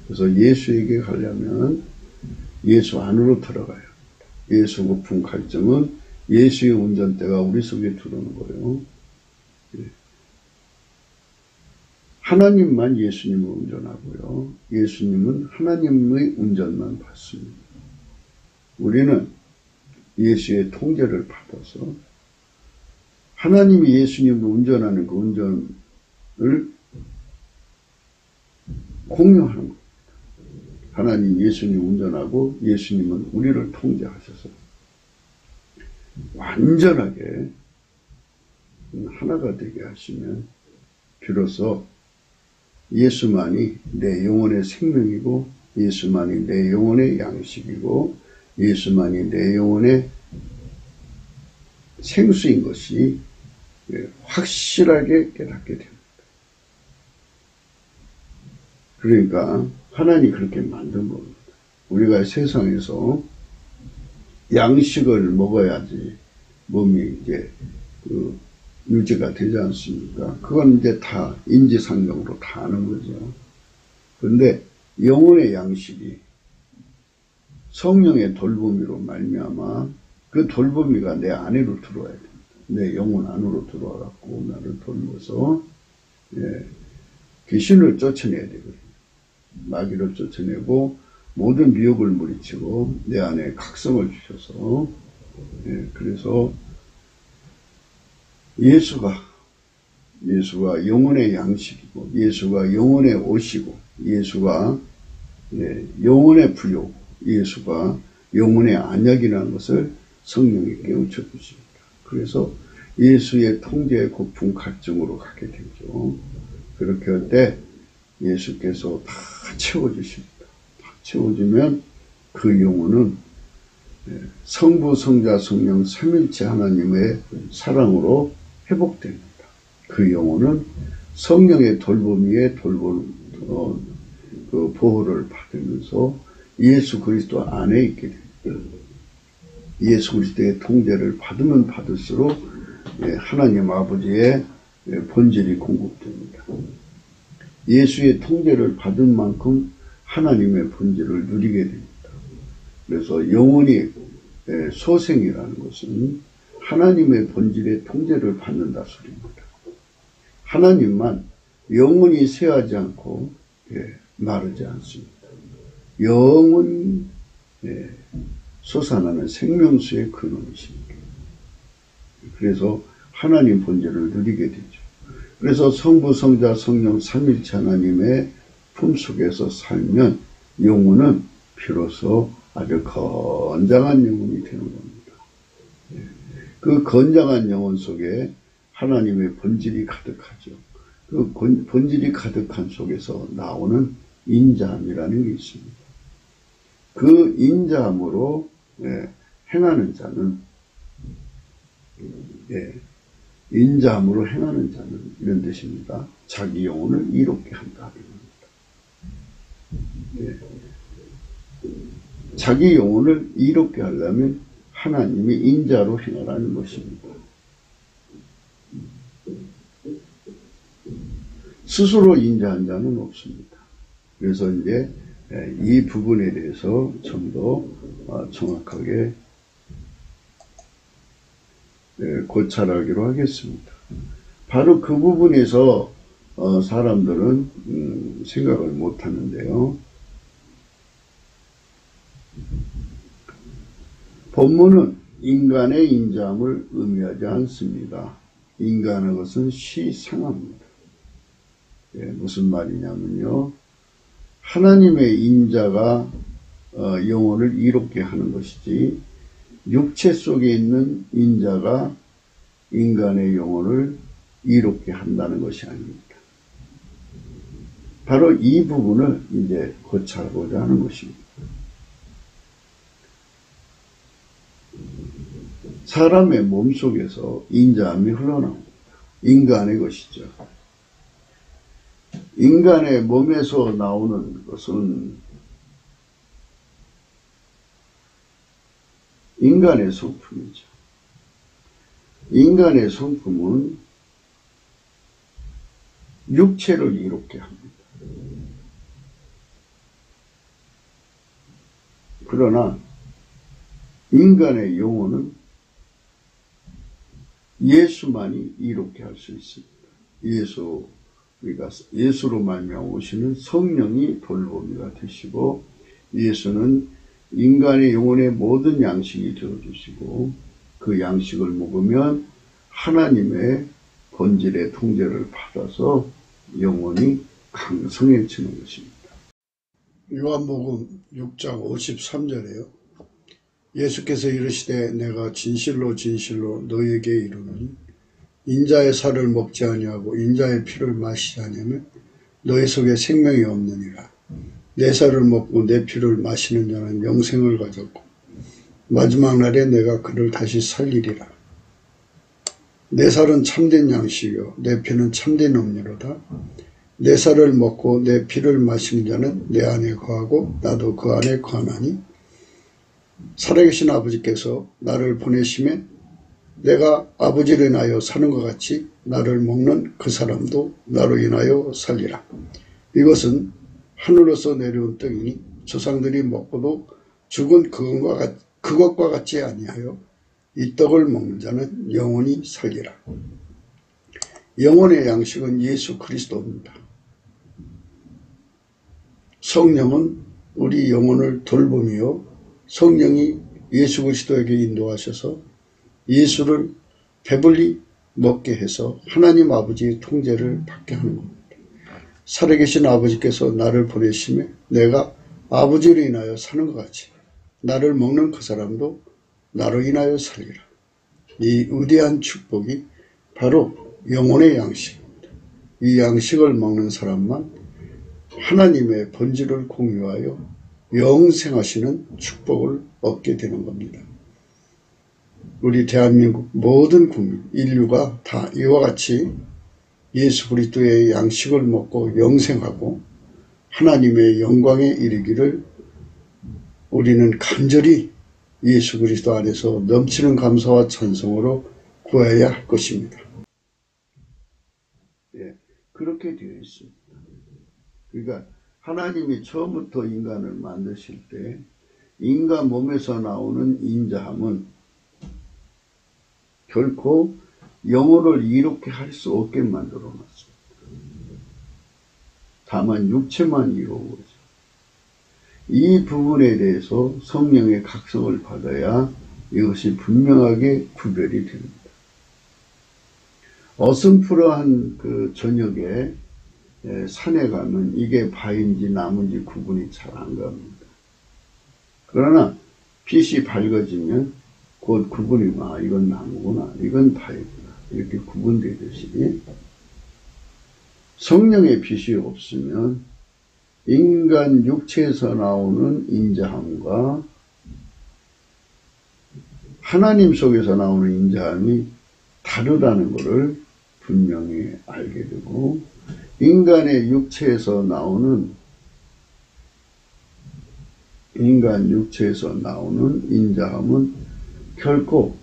그래서 예수에게 가려면 예수 안으로 들어가야 합니다. 예수 고품 갈증은 예수의 운전대가 우리 속에 들어오는 거예요. 하나님만 예수님을 운전하고요. 예수님은 하나님의 운전만 받습니다. 우리는 예수의 통제를 받아서 하나님이 예수님을 운전하는 그 운전을 공유하는 겁니다. 하나님 예수님 운전하고 예수님은 우리를 통제하셔서 완전하게 하나가 되게 하시면 비로소 예수만이 내 영혼의 생명이고 예수만이 내 영혼의 양식이고 예수만이 내 영혼의 생수인 것이 확실하게 깨닫게 됩니다. 그러니까 하나님이 그렇게 만든 겁니다. 우리가 세상에서 양식을 먹어야지 몸이 이제 유지가 되지 않습니까? 그건 이제 다 인지상정으로 다 아는 거죠. 그런데 영혼의 양식이 성령의 돌보미로 말미암아 그 돌보미가 내 안으로 들어와야 됩니다. 내 영혼 안으로 들어와갖고 나를 돌보서 귀신을 쫓아내야 되거든요. 마귀를 쫓아내고 모든 미혹을 물리치고 내 안에 각성을 주셔서 그래서 예수가 영혼의 양식이고 예수가 영혼의 옷이고 예수가 영혼의 부요고 예수가 영혼의 안약이라는 것을 성령이 깨우쳐 주십니다. 그래서 예수의 통제의 고품 갈증으로 가게 되죠. 그렇게 할 때 예수께서 다 채워주십니다. 다 채워주면 그 영혼은 성부, 성자, 성령 삼일체 하나님의 사랑으로 회복됩니다. 그 영혼은 성령의 돌보미에 그 보호를 받으면서 예수 그리스도 안에 있게 됩니다. 예수 그리스도의 통제를 받으면 받을수록 하나님 아버지의 본질이 공급됩니다. 예수의 통제를 받은 만큼 하나님의 본질을 누리게 됩니다. 그래서 영혼이 소생이라는 것은 하나님의 본질의 통제를 받는다 소리입니다. 하나님만 영혼이 쇠하지 않고 마르지 않습니다. 영원히 솟아나는 생명수의 근원이십니다. 그래서 하나님 본질을 누리게 되죠. 그래서 성부, 성자, 성령 삼일체 하나님의 품속에서 살면 영혼은 비로소 아주 건장한 영혼이 되는 겁니다. 그 건장한 영혼 속에 하나님의 본질이 가득하죠. 그 본질이 가득한 속에서 나오는 인자함이라는 게 있습니다. 그 인자함으로 행하는 자는 인자함으로 행하는 자는 이런 뜻입니다. 자기 영혼을 이롭게 한다. 자기 영혼을 이롭게 하려면 하나님이 인자로 행하라는 것입니다. 스스로 인자한 자는 없습니다. 그래서 이제 이 부분에 대해서 좀 더 정확하게 고찰하기로 하겠습니다. 바로 그 부분에서 사람들은 생각을 못 하는데요. 본문은 인간의 인자함을 의미하지 않습니다. 인간의 것은 시상합니다. 무슨 말이냐면요. 하나님의 인자가 영혼을 이롭게 하는 것이지 육체 속에 있는 인자가 인간의 영혼을 이롭게 한다는 것이 아닙니다. 바로 이 부분을 이제 고찰하고자 하는 것입니다. 사람의 몸속에서 인자함이 흘러나옵니다. 인간의 것이죠. 인간의 몸에서 나오는 것은 인간의 성품이죠. 인간의 성품은 육체를 이롭게 합니다. 그러나 인간의 영혼은 예수만이 이롭게 할 수 있습니다. 예수로 말미암아 오시는 성령이 돌보미가 되시고 예수는 인간의 영혼의 모든 양식이 되어주시고 그 양식을 먹으면 하나님의 본질의 통제를 받아서 영혼이 강성해지는 것입니다. 요한복음 6장 53절에요. 예수께서 이르시되 내가 진실로 진실로 너에게 이르노니 인자의 살을 먹지 아니하고 인자의 피를 마시지 아니하면 너희 속에 생명이 없느니라. 내 살을 먹고 내 피를 마시는 자는 영생을 가졌고 마지막 날에 내가 그를 다시 살리리라. 내 살은 참된 양식이요 내 피는 참된 음료로다. 내 살을 먹고 내 피를 마시는 자는 내 안에 거하고 나도 그 안에 거하나니 살아계신 아버지께서 나를 보내심에 내가 아버지를 인하여 사는 것 같이 나를 먹는 그 사람도 나로 인하여 살리라. 이것은 하늘로서 내려온 떡이니 조상들이 먹고도 죽은 그것과 같지 아니하여 이 떡을 먹는 자는 영원히 살리라. 영혼의 양식은 예수 그리스도입니다. 성령은 우리 영혼을 돌봄이요 성령이 예수 그리스도에게 인도하셔서 예수를 배불리 먹게 해서 하나님 아버지의 통제를 받게 하는 겁니다. 살아계신 아버지께서 나를 보내심에 내가 아버지로 인하여 사는 것 같이 나를 먹는 그 사람도 나로 인하여 살리라. 이 위대한 축복이 바로 영혼의 양식입니다. 이 양식을 먹는 사람만 하나님의 본질을 공유하여 영생하시는 축복을 얻게 되는 겁니다. 우리 대한민국 모든 국민, 인류가 다 이와 같이 예수 그리스도의 양식을 먹고 영생하고 하나님의 영광에 이르기를 우리는 간절히 예수 그리스도 안에서 넘치는 감사와 찬송으로 구해야 할 것입니다. 예, 그렇게 되어 있습니다. 그러니까 하나님이 처음부터 인간을 만드실 때 인간 몸에서 나오는 인자함은 결코 영혼을 이롭게 할 수 없게 만들어 놨습니다. 다만 육체만 이루어져. 이 부분에 대해서 성령의 각성을 받아야 이것이 분명하게 구별이 됩니다. 어슴푸러한 그 저녁에 산에 가면 이게 바인지 나무인지 구분이 잘 안 갑니다. 그러나 빛이 밝아지면 곧 구분이 이건 나무구나, 이건 바위구나 이렇게 구분되듯이 성령의 빛이 없으면 인간 육체에서 나오는 인자함과 하나님 속에서 나오는 인자함이 다르다는 것을 분명히 알게 되고 인간 육체에서 나오는 인자함은 결코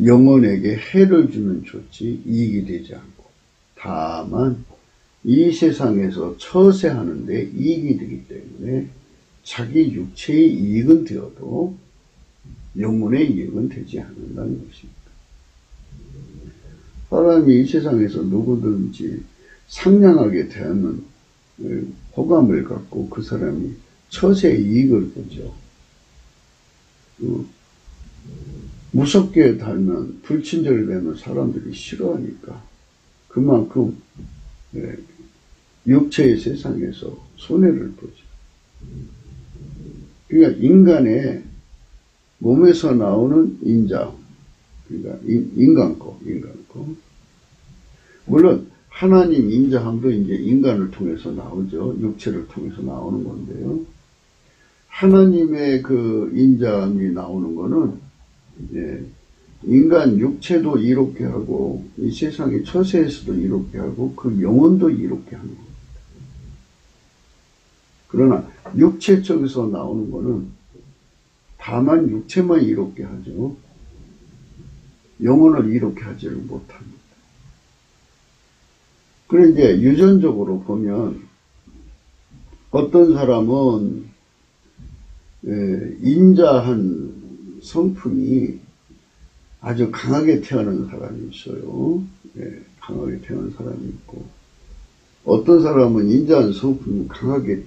영혼에게 해를 주면 좋지 이익이 되지 않고 다만 이 세상에서 처세하는데 이익이 되기 때문에 자기 육체의 이익은 되어도 영혼의 이익은 되지 않는다는 것입니다. 사람이 이 세상에서 누구든지 상냥하게 대하는 호감을 갖고 그 사람이 처세의 이익을 보죠. 무섭게 달면 불친절되면 사람들이 싫어하니까 그만큼 육체의 세상에서 손해를 보죠. 그러니까 인간의 몸에서 나오는 인자함, 그러니까 인간거. 물론 하나님 인자함도 이제 인간을 통해서 나오죠. 육체를 통해서 나오는 건데요. 하나님의 그 인자함이 나오는 거는 인간 육체도 이롭게 하고 이 세상의 처세에서도 이롭게 하고 그 영혼도 이롭게 하는 겁니다. 그러나 육체 쪽에서 나오는 거는 다만 육체만 이롭게 하죠. 영혼을 이롭게 하지를 못합니다. 그런데 유전적으로 보면 어떤 사람은 인자한 성품이 아주 강하게 태어난 사람이 있어요. 강하게 태어난 사람이 있고 어떤 사람은 인자한 성품이 강하게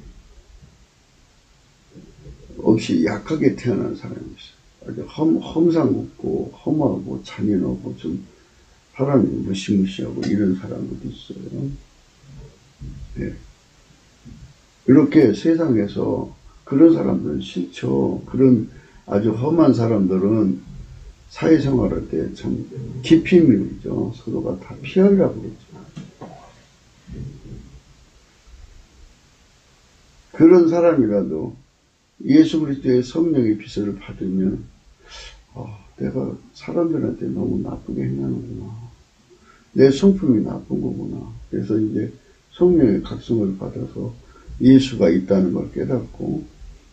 없이 약하게 태어난 사람이 있어요. 아주 험상궂고 험하고 잔인하고 좀 하나님 무시무시하고 이런 사람들도 있어요. 네. 이렇게 세상에서 그런 사람들은 싫죠. 그런 아주 험한 사람들은 사회생활할 때 참 기피미이죠. 서로가 다 피하려고 그러죠. 그런 사람이라도 예수 그리스도의 성령의 비서를 받으면 내가 사람들한테 너무 나쁘게 행하는구나. 내 성품이 나쁜 거구나. 그래서 이제 성령의 각성을 받아서 예수가 있다는 걸 깨닫고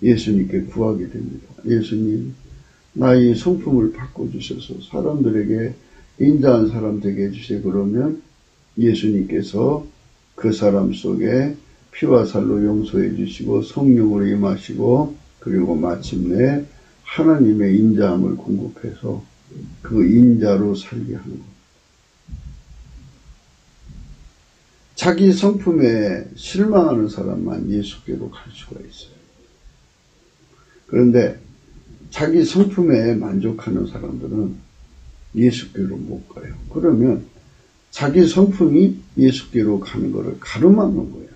예수님께 구하게 됩니다. 예수님, 나의 성품을 바꿔주셔서 사람들에게 인자한 사람 되게 해주세요. 그러면 예수님께서 그 사람 속에 피와 살로 용서해 주시고 성령으로 임하시고 그리고 마침내 하나님의 인자함을 공급해서 그 인자로 살게 하는 것. 자기 성품에 실망하는 사람만 예수께로 갈 수가 있어요. 그런데 자기 성품에 만족하는 사람들은 예수께로 못 가요. 그러면 자기 성품이 예수께로 가는 것을 가로막는 거야.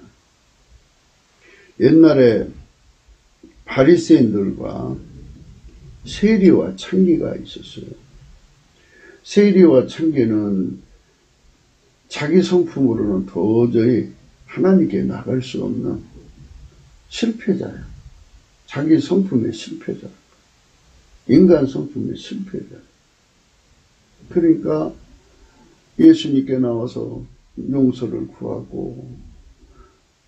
옛날에 바리새인들과 세리와 창기가 있었어요. 세리와 창기는 자기 성품으로는 도저히 하나님께 나갈 수 없는 실패자예요. 자기 성품의 실패자. 인간 성품의 실패자. 그러니까 예수님께 나와서 용서를 구하고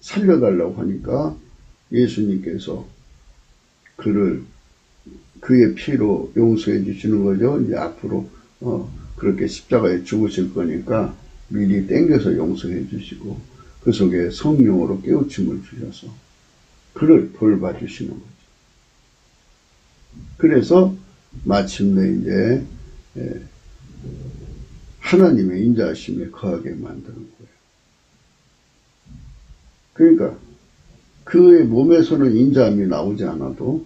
살려달라고 하니까 예수님께서 그의 피로 용서해 주시는 거죠. 이제 앞으로 그렇게 십자가에 죽으실 거니까 미리 땡겨서 용서해 주시고 그 속에 성령으로 깨우침을 주셔서 그를 돌봐주시는 거죠. 그래서 마침내 이제 하나님의 인자하심에 거하게 만드는 거예요. 그러니까 그의 몸에서는 인자함이 나오지 않아도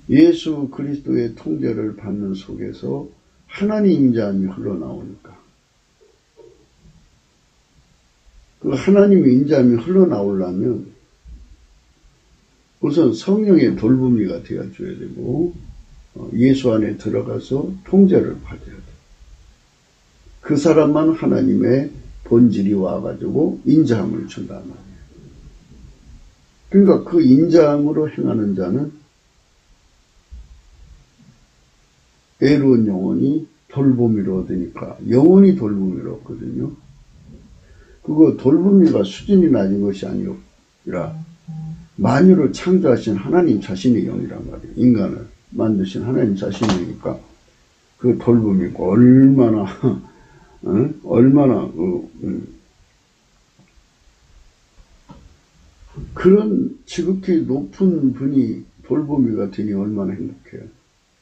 예수 그리스도의 통제를 받는 속에서 하나님 인자함이 흘러나오니까 그 하나님의 인자함이 흘러나오려면 우선 성령의 돌보미가 되어줘야 되고 예수 안에 들어가서 통제를 받아야 돼. 그 사람만 하나님의 본질이 와가지고 인자함을 준단 말이에요. 그러니까 그 인자함으로 행하는 자는 애로운 영혼이 돌보미를 얻으니까 영혼이 돌보미를 얻거든요. 그거 돌보미가 수준이 낮은 것이 아니라 만유를 창조하신 하나님 자신의 영이란 말이에요. 인간을 만드신 하나님 자신이니까 그 돌보미가 얼마나 그런 지극히 높은 분이 돌보미가 되니 얼마나 행복해요.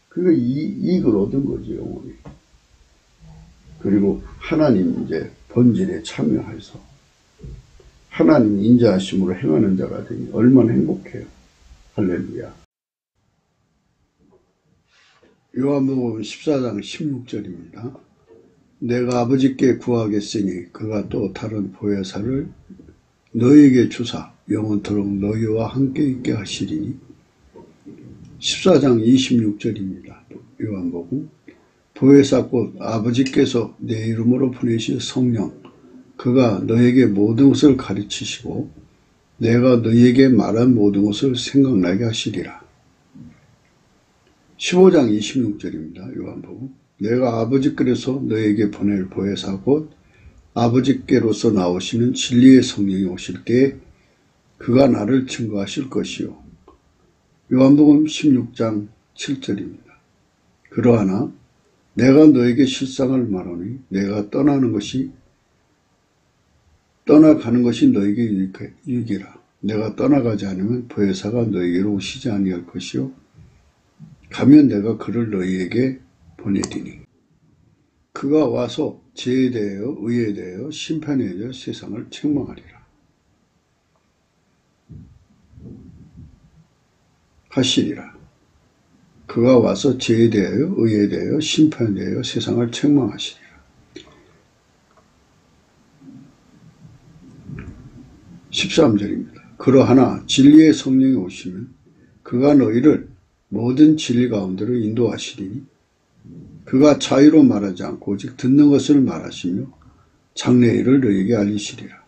그게 이익을 얻은 거죠, 영혼이. 그리고 하나님 이제 본질에 참여해서 하나님 인자하심으로 행하는 자가 되니 얼마나 행복해요. 할렐루야. 요한복음 14장 16절입니다. 내가 아버지께 구하겠으니 그가 또 다른 보혜사를 너희에게 주사 영원토록 너희와 함께 있게 하시리니 14장 26절입니다. 요한복음 보혜사 곧 아버지께서 내 이름으로 보내신 성령 그가 너에게 모든 것을 가르치시고 내가 너희에게 말한 모든 것을 생각나게 하시리라. 15장 26절입니다. 요한복음 내가 아버지께로서 너에게 보낼 보혜사 곧 아버지께로서 나오시는 진리의 성령이 오실 때에 그가 나를 증거하실 것이요. 요한복음 16장 7절입니다. 그러하나 내가 너에게 실상을 말하니 내가 떠나가는 것이 너에게 유익이라. 내가 떠나가지 않으면 보혜사가 너에게로 오시지 아니할 것이요. 가면 내가 그를 너희에게 보내리니 그가 와서 죄에 대하여 의에 대하여 심판에 대하여 세상을 책망하리라. 하시리라. 그가 와서 죄에 대하여 의에 대하여 심판에 대하여 세상을 책망하시리라. 13절입니다. 그러하나 진리의 성령이 오시면 그가 너희를 모든 진리 가운데로 인도하시리니 그가 자유로 말하지 않고 오직 듣는 것을 말하시며 장래의 일을 너희에게 알리시리라.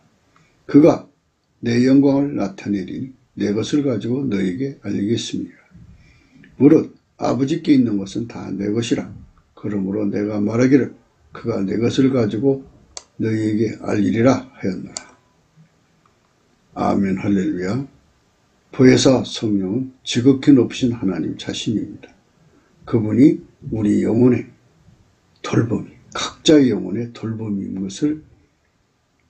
그가 내 영광을 나타내리니 내 것을 가지고 너희에게 알리겠습니다. 무릇 아버지께 있는 것은 다 내 것이라. 그러므로 내가 말하기를 그가 내 것을 가지고 너희에게 알리리라 하였노라. 아멘. 할렐루야. 보혜사 성령은 지극히 높으신 하나님 자신입니다. 그분이 우리 영혼의 돌봄이, 각자의 영혼의 돌봄인 것을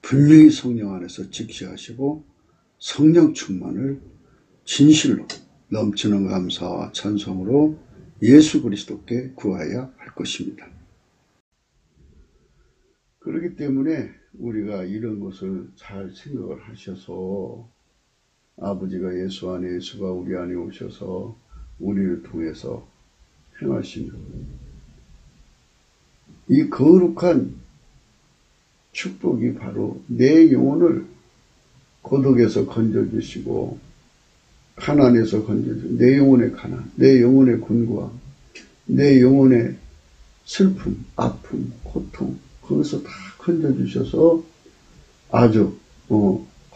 분명히 성령 안에서 직시하시고 성령 충만을 진실로 넘치는 감사와 찬송으로 예수 그리스도께 구하여야 할 것입니다. 그렇기 때문에 우리가 이런 것을 잘 생각을 하셔서 아버지가 예수 안에, 예수가 우리 안에 오셔서 우리를 통해서 행하시는 이 거룩한 축복이 바로 내 영혼을 고독에서 건져주시고 가난에서 건져주시고 내 영혼의 가난, 내 영혼의 곤고함, 내 영혼의 슬픔, 아픔, 고통 거기서 다 건져주셔서 아주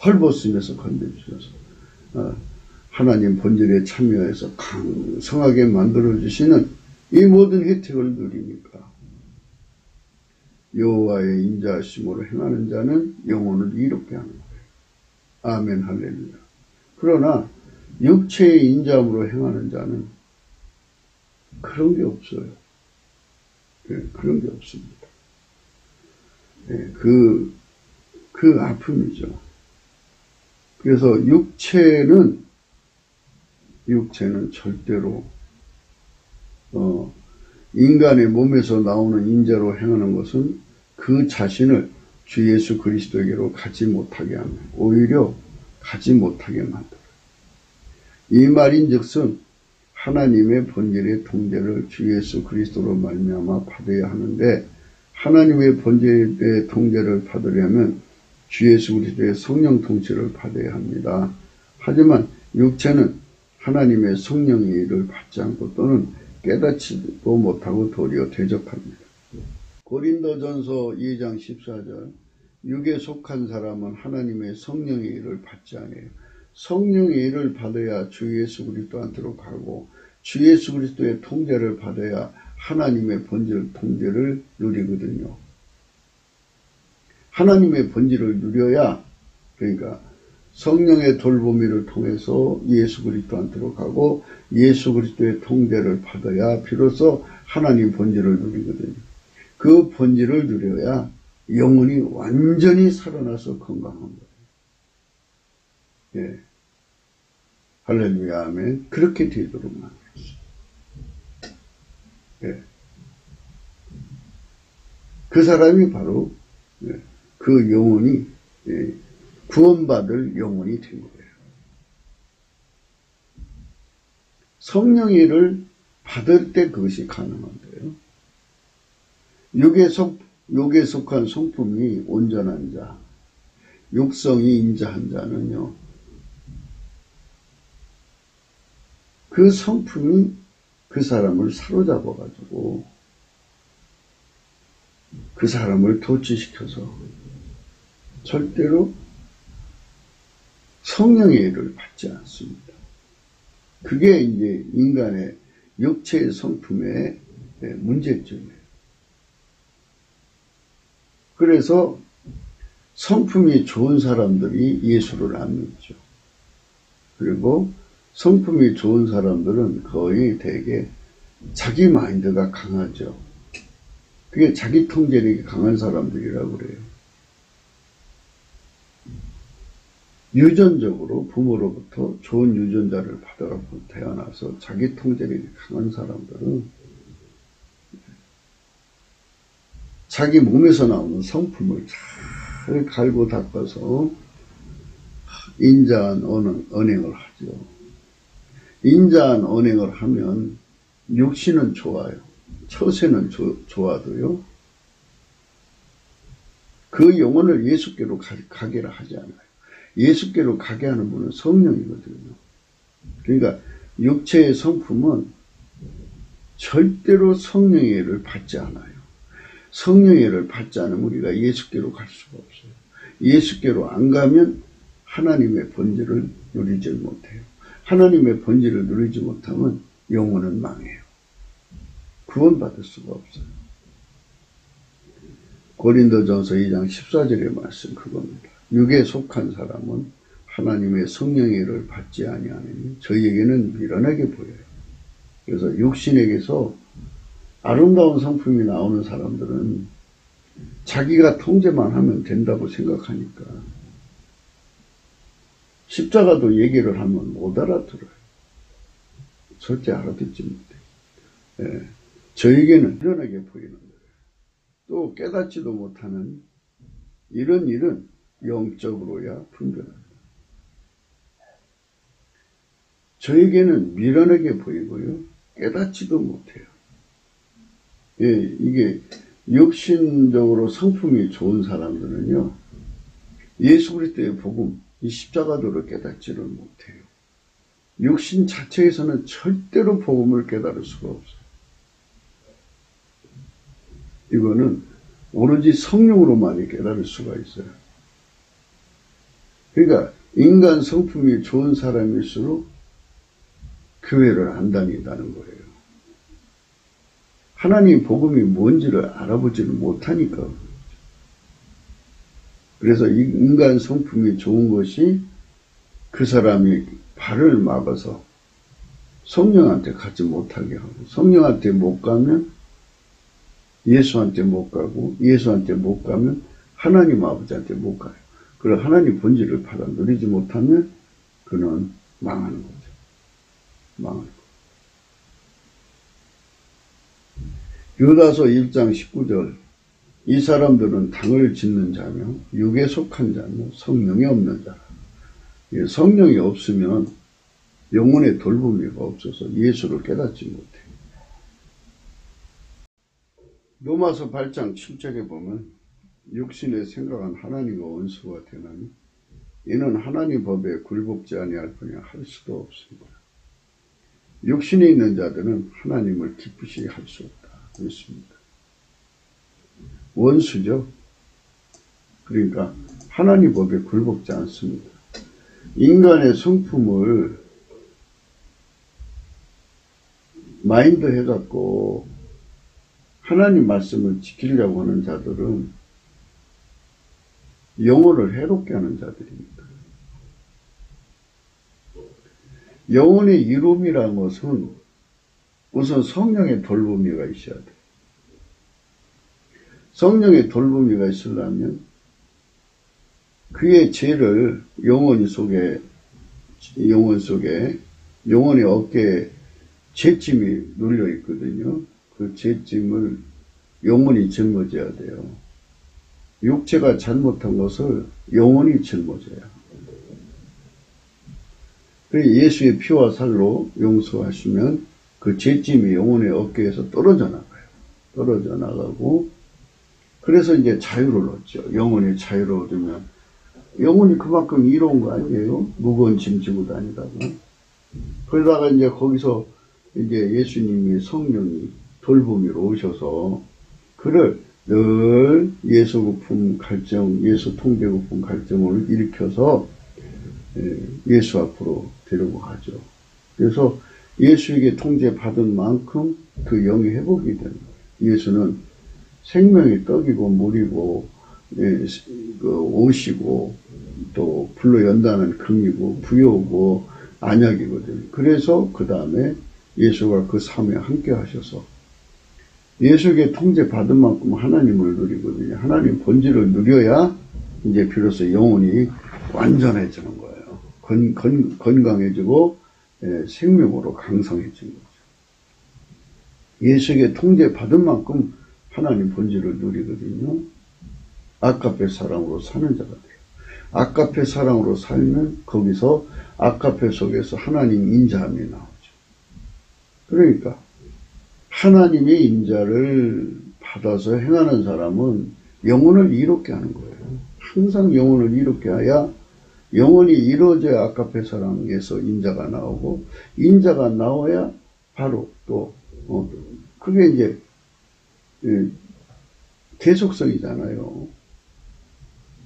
헐벗으면서 건져주셔서 하나님 본질에 참여해서 강성하게 만들어주시는 이 모든 혜택을 누리니까 여호와의 인자하심으로 행하는 자는 영혼을 이롭게 하는 거예요. 아멘. 할렐루야. 그러나 육체의 인자함으로 행하는 자는 그런 게 없어요. 그런 게 없습니다. 그 아픔이죠. 그래서 육체는 절대로 인간의 몸에서 나오는 인자로 행하는 것은 그 자신을 주 예수 그리스도에게로 가지 못하게 하며 오히려 가지 못하게 만들어요. 이 말인즉슨 하나님의 본질의 통제를 주 예수 그리스도로 말미암아 받아야 하는데 하나님의 본질의 통제를 받으려면 주 예수 그리스도의 성령 통치를 받아야 합니다. 하지만 육체는 하나님의 성령의 일을 받지 않고 또는 깨닫지도 못하고 도리어 대적합니다. 고린도전서 2장 14절 육에 속한 사람은 하나님의 성령의 일을 받지 않아요. 성령의 일을 받아야 주 예수 그리스도한테로 가고 주 예수 그리스도의 통제를 받아야 하나님의 본질 통제를 누리거든요. 하나님의 본질을 누려야 그러니까 성령의 돌보미를 통해서 예수 그리스도한테로 가고 예수 그리스도의 통제를 받아야 비로소 하나님 본질을 누리거든요. 그 본질을 누려야 영혼이 완전히 살아나서 건강한 거예요. 예. 할렐루야. 아멘. 그렇게 되도록 만들었어요. 예. 그 사람이 바로 그 영혼이 구원받을 영혼이 된 거예요. 성령의 일을 받을 때 그것이 가능한데요. 육에 속한 성품이 온전한 자, 육성이 인자한 자는요, 그 성품이 그 사람을 사로잡아가지고 그 사람을 도취시켜서 절대로 성령의 일을 받지 않습니다. 그게 이제 인간의 육체의 성품의 문제점이에요. 그래서 성품이 좋은 사람들이 예수를 안 믿죠. 그리고 성품이 좋은 사람들은 거의 되게 자기 마인드가 강하죠. 그게 자기 통제력이 강한 사람들이라고 그래요. 유전적으로 부모로부터 좋은 유전자를 받아갖고 태어나서 자기 통제력이 강한 사람들은 자기 몸에서 나오는 성품을 잘 갈고 닦아서 인자한 언행을 하죠. 인자한 언행을 하면 육신은 좋아요. 처세는 좋아도요. 그 영혼을 예수께로 가게라 하지 않아요. 예수께로 가게 하는 분은 성령이거든요. 그러니까 육체의 성품은 절대로 성령의 애를 받지 않아요. 성령의 애를 받지 않으면 우리가 예수께로 갈 수가 없어요. 예수께로 안 가면 하나님의 본질을 누리지 못해요. 하나님의 본질을 누리지 못하면 영혼은 망해요. 구원받을 수가 없어요. 고린도전서 2장 14절의 말씀 그겁니다. 육에 속한 사람은 하나님의 성령의 애를 받지 아니하느니 저희에게는 미련하게 보여요. 그래서 육신에게서 아름다운 성품이 나오는 사람들은 자기가 통제만 하면 된다고 생각하니까 십자가도 얘기를 하면 못 알아들어요. 절대 알아듣지 못해요. 예. 저에게는 미련하게 보이는 거예요. 또 깨닫지도 못하는 이런 일은 영적으로야 분별합니다. 저에게는 미련하게 보이고요. 깨닫지도 못해요. 예, 이게 육신적으로 성품이 좋은 사람들은요. 예수 그리스도의 복음, 이 십자가도를 깨닫지를 못해요. 육신 자체에서는 절대로 복음을 깨달을 수가 없어요. 이거는 오로지 성령으로만이 깨달을 수가 있어요. 그러니까 인간 성품이 좋은 사람일수록 교회를 안 다닌다는 거예요. 하나님 복음이 뭔지를 알아보지를 못하니까. 그래서 인간 성품이 좋은 것이 그 사람이 발을 막아서 성령한테 가지 못하게 하고, 성령한테 못 가면 예수한테 못 가고, 예수한테 못 가면 하나님 아버지한테 못 가요. 그리고 하나님 본질을 받아 누리지 못하면 그는 망하는 거죠. 망하는 거죠. 유다서 1장 19절 이 사람들은 당을 짓는 자며 육에 속한 자며 성령이 없는 자라. 성령이 없으면 영혼의 돌보미가 없어서 예수를 깨닫지 못해요. 로마서 8장 7절에 보면 육신의 생각은 하나님과 원수가 되나니 이는 하나님 법에 굴복지 아니할 뿐이야 할 수도 없습니다. 육신에 있는 자들은 하나님을 기쁘시게 할 수 없다. 그렇습니다. 원수죠. 그러니까 하나님 법에 굴복지 않습니다. 인간의 성품을 마인드 해갖고 하나님 말씀을 지키려고 하는 자들은 영혼을 해롭게 하는 자들입니다. 영혼의 이룸이라는 것은 우선 성령의 돌보미가 있어야 돼요. 성령의 돌보미가 있으려면 그의 죄를 영혼 속에 영혼의 어깨에 죄짐이 눌려 있거든요. 그 죄짐을 영혼이 짊어져야 돼요. 육체가 잘못한 것을 영혼이 짊어져야. 예수의 피와 살로 용서하시면 그 죄짐이 영혼의 어깨에서 떨어져 나가요. 떨어져 나가고 그래서 이제 자유를 얻죠. 영혼이 자유를 얻으면 영혼이 그만큼 이로운 거 아니에요? 무거운 짐 지고 다니다가. 그러다가 이제 거기서 이제 예수님이 성령이 돌보미로 오셔서 그를 늘 예수 거품 갈증, 예수 통제 거품 갈증을 일으켜서 예수 앞으로 데리고 가죠. 그래서 예수에게 통제 받은 만큼 그 영이 회복이 되는 거예요. 예수는 생명의 떡이고 물이고 옷이고 또 불로 연다는 금이고 부여고 안약이거든요. 그래서 그 다음에 예수가 그 삶에 함께 하셔서 예수에게 통제 받은 만큼 하나님을 누리거든요. 하나님 본질을 누려야 이제 비로소 영혼이 완전해지는 거예요. 건강해지고 생명으로 강성해지는 거죠. 예수에게 통제 받은 만큼 하나님 본질을 누리거든요. 아까페 사랑으로 사는 자가 돼요. 아까페 사랑으로 살면 거기서 아까페 속에서 하나님 인자함이 나오죠. 그러니까 하나님의 인자를 받아서 행하는 사람은 영혼을 이롭게 하는 거예요. 항상 영혼을 이롭게 해야 영혼이 이루어져야 아카페사랑에서 인자가 나오고, 인자가 나와야 바로 또 그게 이제 계속성이잖아요.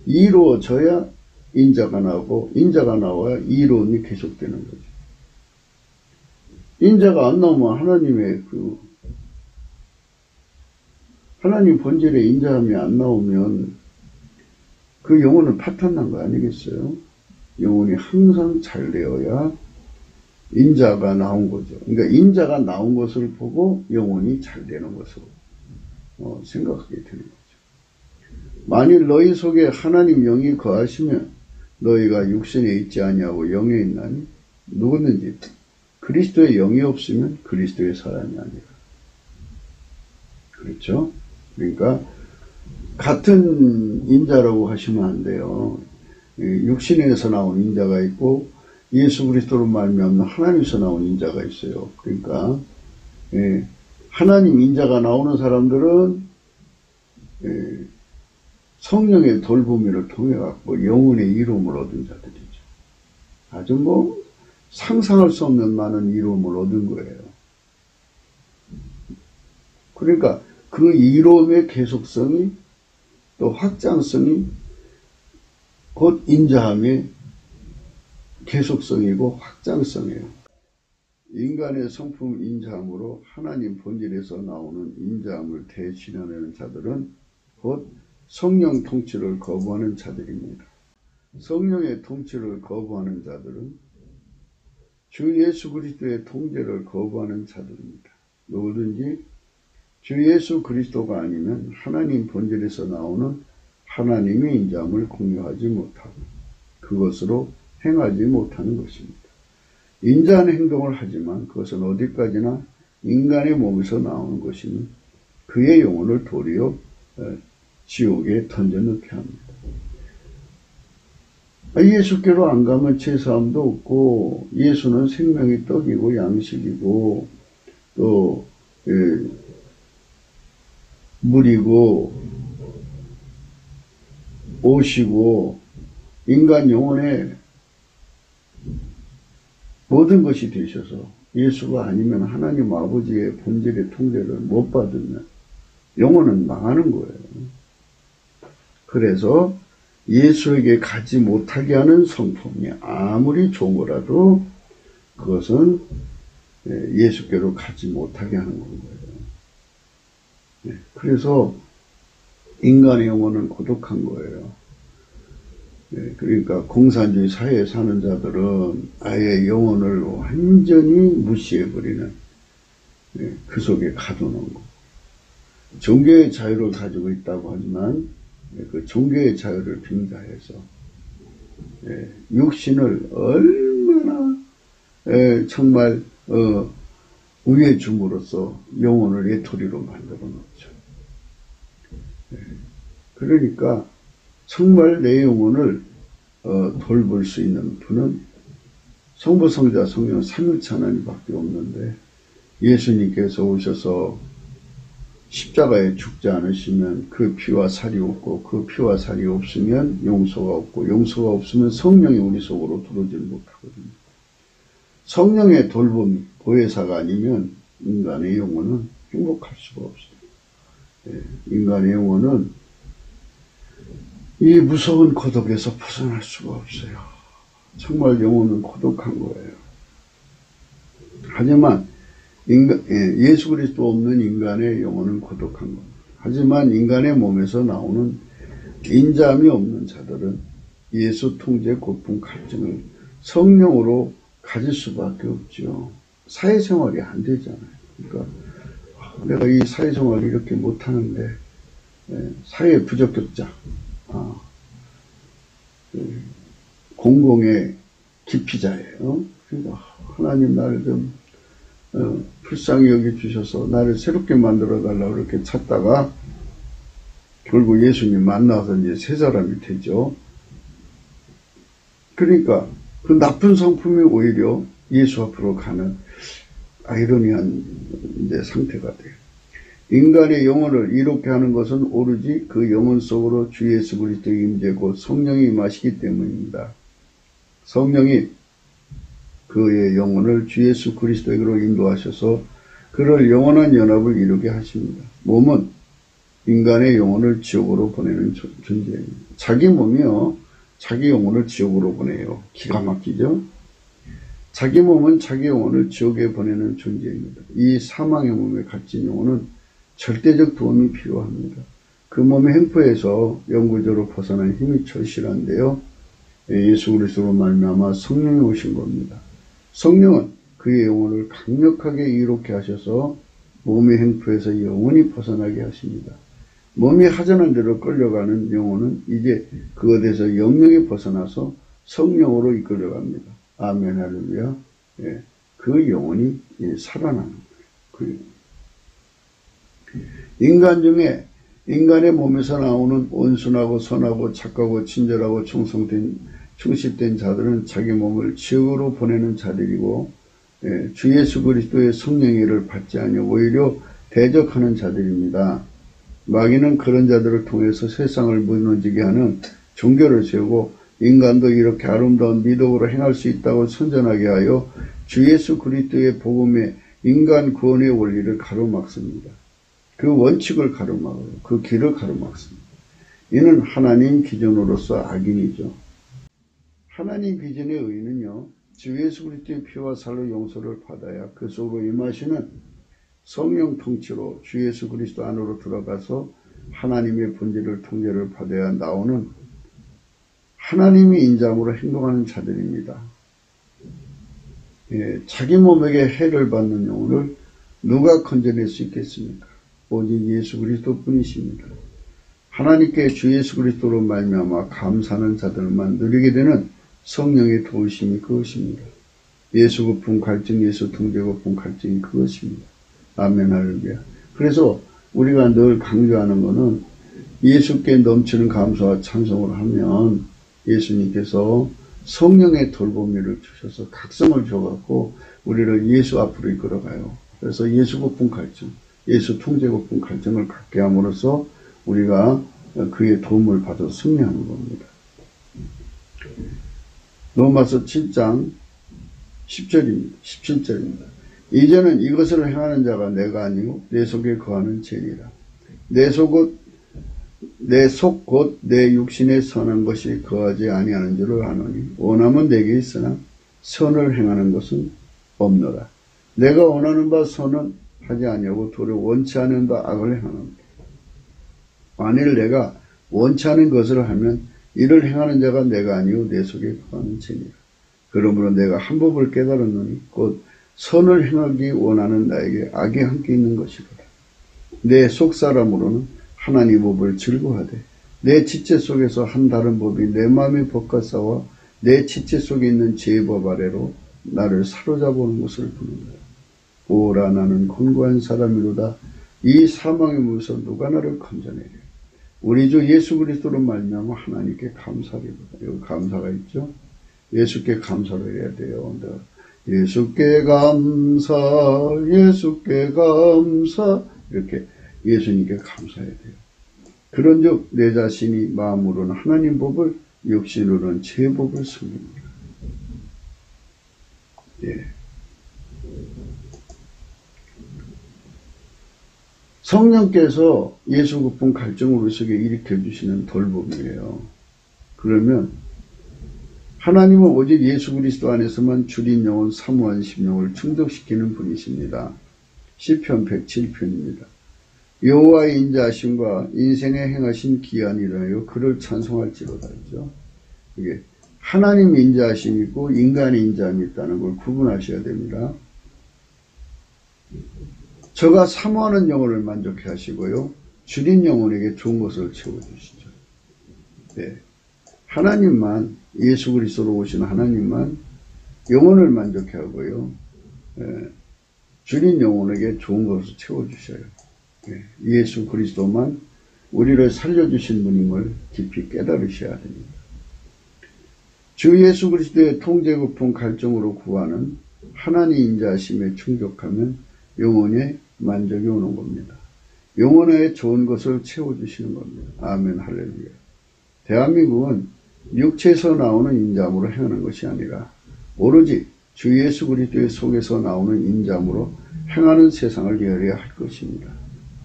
이루어져야 인자가 나오고, 인자가 나와야 이론이 계속되는 거죠. 인자가 안 나오면 하나님 본질의 인자함이 안 나오면 그 영혼은 파탄난 거 아니겠어요? 영혼이 항상 잘 되어야 인자가 나온 거죠. 그러니까 인자가 나온 것을 보고 영혼이 잘 되는 것으로 생각하게 되는 거죠. 만일 너희 속에 하나님 영이 거하시면 너희가 육신에 있지 아니하고 영에 있나니, 누구든지 그리스도의 영이 없으면 그리스도의 사람이 아니라. 그렇죠? 그러니까 같은 인자라고 하시면 안 돼요. 육신에서 나온 인자가 있고 예수 그리스도로 말미암는 하나님에서 나온 인자가 있어요. 그러니까 하나님 인자가 나오는 사람들은 성령의 돌보미를 통해 갖고 영혼의 이름을 얻은 자들이죠. 아주 상상할 수 없는 많은 이름을 얻은 거예요. 그러니까 그 이름의 계속성이 또 확장성이 곧 인자함의 계속성이고 확장성이에요. 인간의 성품 인자함으로 하나님 본질에서 나오는 인자함을 대신하는 자들은 곧 성령 통치를 거부하는 자들입니다. 성령의 통치를 거부하는 자들은 주 예수 그리스도의 통제를 거부하는 자들입니다. 누구든지 주 예수 그리스도가 아니면 하나님 본질에서 나오는 하나님의 인자함을 공유하지 못하고 그것으로 행하지 못하는 것입니다. 인자한 행동을 하지만 그것은 어디까지나 인간의 몸에서 나오는 것이니 그의 영혼을 도리어 지옥에 던져넣게 합니다. 예수께로 안 가면 제사함도 없고, 예수는 생명의 떡이고 양식이고 또 물이고 옷이고 인간 영혼의 모든 것이 되셔서 예수가 아니면 하나님 아버지의 본질의 통제를 못 받으면 영혼은 망하는 거예요. 그래서 예수에게 가지 못하게 하는 성품이 아무리 좋은 거라도 그것은 예수께로 가지 못하게 하는 거예요. 그래서 인간의 영혼은 고독한 거예요. 그러니까 공산주의 사회에 사는 자들은 아예 영혼을 완전히 무시해버리는 그 속에 가둬놓은 거. 종교의 자유를 가지고 있다고 하지만 그 종교의 자유를 빙자해서 육신을 얼마나 정말 우애 줌으로써 영혼을 외톨이로 만들어 놓죠. 그러니까 정말 내 영혼을 돌볼 수 있는 분은 성부, 성자, 성령 삼위일체 하나님밖에 없는데, 예수님께서 오셔서 십자가에 죽지 않으시면 그 피와 살이 없고, 그 피와 살이 없으면 용서가 없고, 용서가 없으면 성령이 우리 속으로 들어오지 못하거든요. 성령의 돌봄이 보혜사가 아니면 인간의 영혼은 행복할 수가 없어요. 인간의 영혼은 이 무서운 고독에서 벗어날 수가 없어요. 정말 영혼은 고독한 거예요. 하지만 예수 그리스도 없는 인간의 영혼은 고독한 겁니다. 하지만 인간의 몸에서 나오는 인자함이 없는 자들은 예수 통제 고품 갈증을 성령으로 가질 수밖에 없죠. 사회생활이 안 되잖아요. 그러니까 내가 이 사회생활을 이렇게 못하는데 사회 부적격자, 공공의 기피자예요. 그러니까 하나님 나를 좀 불쌍히 여겨주셔서 나를 새롭게 만들어달라고 이렇게 찾다가 결국 예수님 만나서 이제 새 사람이 되죠. 그러니까 그 나쁜 성품이 오히려 예수 앞으로 가는 아이러니한 이제 상태가 돼요. 인간의 영혼을 이롭게 하는 것은 오로지 그 영혼 속으로 주 예수 그리스도의 임재 곧 성령이 임하시기 때문입니다. 성령이 그의 영혼을 주 예수 그리스도에게로 인도하셔서 그를 영원한 연합을 이루게 하십니다. 몸은 인간의 영혼을 지옥으로 보내는 존재입니다. 자기 몸이요, 자기 영혼을 지옥으로 보내요. 기가 막히죠? 자기 몸은 자기 영혼을 지옥에 보내는 존재입니다. 이 사망의 몸에 갇힌 영혼은 절대적 도움이 필요합니다. 그 몸의 횡포에서 영구적으로 벗어난 힘이 절실한데요. 예수 그리스도로 말미암아 성령이 오신 겁니다. 성령은 그의 영혼을 강력하게 이롭게 하셔서 몸의 횡포에서 영원히 벗어나게 하십니다. 몸이 하자는 대로 끌려가는 영혼은 이제 그것에서 영영히 벗어나서 성령으로 이끌려갑니다. 아멘, 할렐루야. 예, 그 영혼이 살아나는 거예요. 인간 중에 인간의 몸에서 나오는 온순하고 선하고 착하고 친절하고 충실된 자들은 자기 몸을 지옥으로 보내는 자들이고, 주 예수 그리스도의 성령의를 받지 아니하 오히려 대적하는 자들입니다. 마귀는 그런 자들을 통해서 세상을 무너지게 하는 종교를 세우고 인간도 이렇게 아름다운 미덕으로 행할 수 있다고 선전하게 하여 주 예수 그리스도의 복음의 인간 구원의 원리를 가로막습니다. 그 원칙을 가로막아요. 그 길을 가로막습니다. 이는 하나님 기준으로서 악인이죠. 하나님 기준의 의는요, 주 예수 그리스도의 피와 살로 용서를 받아야 그 속으로 임하시는 성령 통치로 주 예수 그리스도 안으로 들어가서 하나님의 본질을 통제를 받아야 나오는 하나님의 인자함으로 행동하는 자들입니다. 자기 몸에게 해를 받는 영혼을 누가 건져낼 수 있겠습니까? 오직 예수 그리스도 뿐이십니다. 하나님께 주 예수 그리스도로 말미암아 감사하는 자들만 누리게 되는 성령의 도우심이 그것입니다. 예수 고품 갈증, 예수 통제 고품 갈증이 그것입니다. 아멘, 할렐루야. 그래서 우리가 늘 강조하는 것은 예수께 넘치는 감사와 찬송을 하면 예수님께서 성령의 돌보미를 주셔서 각성을 줘갖고 우리를 예수 앞으로 이끌어가요. 그래서 예수 고품 갈증, 예수 통제 고품 갈증을 갖게 함으로써 우리가 그의 도움을 받아 승리하는 겁니다. 로마서 7장 10절입니다. 17절입니다. 이제는 이것을 행하는 자가 내가 아니고 내 속에 거하는 죄니라. 내 속 곧 내 육신에 선한 것이 거하지 아니하는 줄을 아노니 원함은 내게 있으나 선을 행하는 것은 없노라. 내가 원하는 바 선은 하지 아니하고 도리어 원치 않은 바 악을 행하노라. 만일 내가 원치 않은 것을 하면 이를 행하는 자가 내가 아니오 내 속에 거하는 죄니라. 그러므로 내가 한 법을 깨달았노니 곧 선을 행하기 원하는 나에게 악이 함께 있는 것이로다. 내 속사람으로는 하나님 법을 즐거워하되 내 지체 속에서 한 다른 법이 내 마음의 법과 싸워 내 지체 속에 있는 죄의 법 아래로 나를 사로잡아오는 것을 보는다. 오라 나는 곤고한 사람이로다. 이 사망의 물에서 누가 나를 건져내랴. 우리 주 예수 그리스도로 말미암아 하나님께 감사리로다. 여기 감사가 있죠. 예수께 감사를 해야 돼요. 예수께 감사, 예수께 감사, 이렇게 예수님께 감사해야 돼요. 그런즉 내 자신이 마음으로는 하나님 법을, 육신으로는 제 법을 섬깁니다. 예. 성령께서 예수 고품 갈증을 우리 속에 일으켜 주시는 돌봄이에요. 그러면 하나님은 오직 예수 그리스도 안에서만 줄인 영혼 사모한 심령을 충족시키는 분이십니다. 시편 107편입니다. 여호와의 인자하심과 인생에 행하신 기한 일하여 그를 찬송할지로다 했죠. 이게 하나님의 인자하심이 있고 인간의 인자함이 있다는 걸 구분하셔야 됩니다. 저가 사모하는 영혼을 만족해 하시고요. 줄인 영혼에게 좋은 것을 채워주시죠. 네. 하나님만, 예수 그리스도로 오신 하나님만 영혼을 만족해 하고요. 줄인 영혼에게 좋은 것을 채워주셔요. 예수 그리스도만 우리를 살려주신 분임을 깊이 깨달으셔야 됩니다. 주 예수 그리스도의 통제 고품 갈증으로 구하는 하나님 인자하심에 충족하면 영혼에 만족이 오는 겁니다. 영혼에 좋은 것을 채워주시는 겁니다. 아멘, 할렐루야. 대한민국은 육체에서 나오는 인자함으로 행하는 것이 아니라 오로지 주 예수 그리스도의 속에서 나오는 인자함으로 행하는 세상을 열어야 할 것입니다.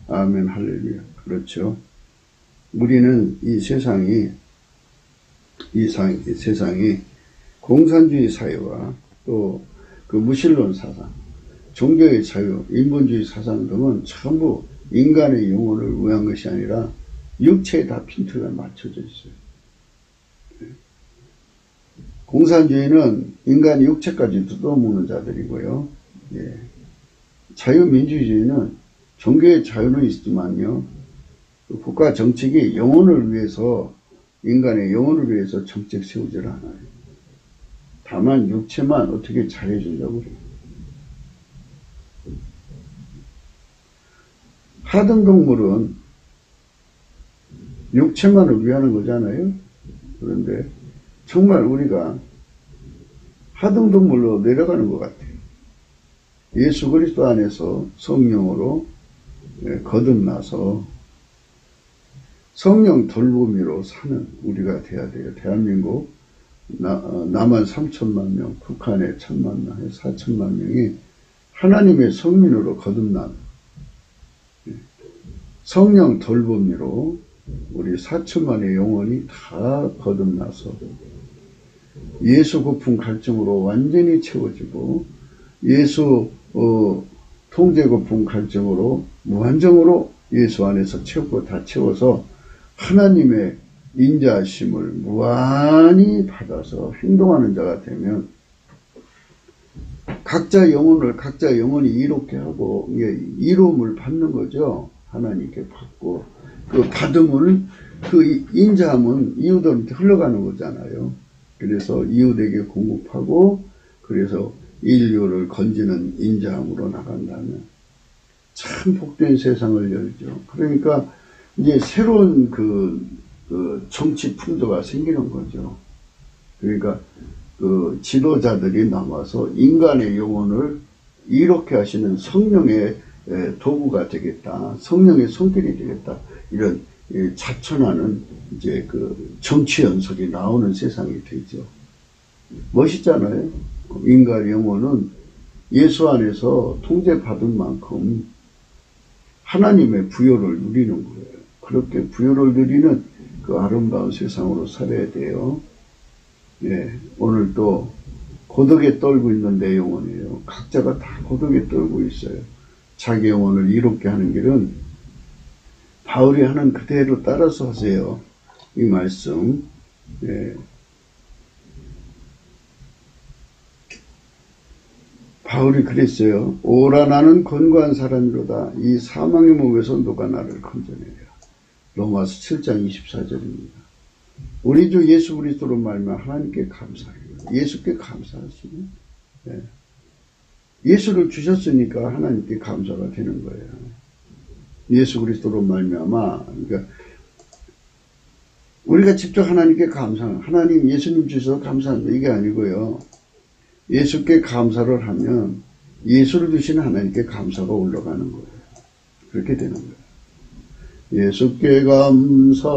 아멘, 할렐루야. 그렇죠. 우리는 이 세상이 공산주의 사회와 또 그 무신론 사상, 종교의 자유, 인본주의 사상 등은 전부 인간의 영혼을 위한 것이 아니라 육체에 다 핀트가 맞춰져 있어요. 공산주의는 인간의 육체까지 뜯어먹는 자들이고요. 예. 자유민주주의는 종교의 자유는 있지만요, 국가 정책이 영혼을 위해서, 인간의 영혼을 위해서 정책 세우질 않아요. 다만 육체만 어떻게 잘해주려고 그래요. 하등동물은 육체만을 위하는 거잖아요. 그런데 정말 우리가 하등동물로 내려가는 것 같아요. 예수 그리스도 안에서 성령으로 거듭나서 성령 돌보미로 사는 우리가 돼야 돼요. 대한민국 남한 3천만 명, 북한에 1,000만 명, 4천만 명이 하나님의 성민으로 거듭난 성령 돌보미로 우리 4천만의 영혼이 다 거듭나서 예수 고품 갈증으로 완전히 채워지고 예수 통제 고품 갈증으로 무한정으로 예수 안에서 채우고 다 채워서 하나님의 인자하심을 무한히 받아서 행동하는 자가 되면 각자 영혼이 이롭게 하고 이로움을 받는 거죠. 하나님께 받고 그 받음을 그 인자함은 이웃들한테 흘러가는 거잖아요. 그래서 이웃에게 공급하고 그래서 인류를 건지는 인자함으로 나간다면 참 복된 세상을 열죠. 그러니까 이제 새로운 그 정치 풍조가 생기는 거죠. 그러니까 그 지도자들이 나와서 인간의 영혼을 이롭게 하시는 성령의 도구가 되겠다. 성령의 손길이 되겠다. 이런 자천하는 이제 그 정치 연설이 나오는 세상이 되죠. 멋있잖아요. 인간의 영혼은 예수 안에서 통제받은 만큼 하나님의 부여를 누리는 거예요. 그렇게 부여를 누리는 그 아름다운 세상으로 살아야 돼요. 예, 오늘 또 고독에 떨고 있는 내 영혼이에요. 각자가 다 고독에 떨고 있어요. 자기 영혼을 이롭게 하는 길은 바울이 하는 그대로 따라서 하세요. 이 말씀. 예. 바울이 그랬어요. 오라 나는 건고한 사람이로다. 이 사망의 몸에서 누가 나를 건져내랴. 로마서 7장 24절입니다. 우리 주 예수 그리스도로 말미암아 하나님께 감사해요. 예수께 감사하시네. 예. 예수를 주셨으니까 하나님께 감사가 되는 거예요. 예수 그리스도로 말미암아 그러니까 우리가 직접 하나님께 감사하는 하나님 예수님 주셔서 감사합니다. 이게 아니고요. 예수께 감사를 하면 예수를 주신 하나님께 감사가 올라가는 거예요. 그렇게 되는 거예요. 예수께 감사,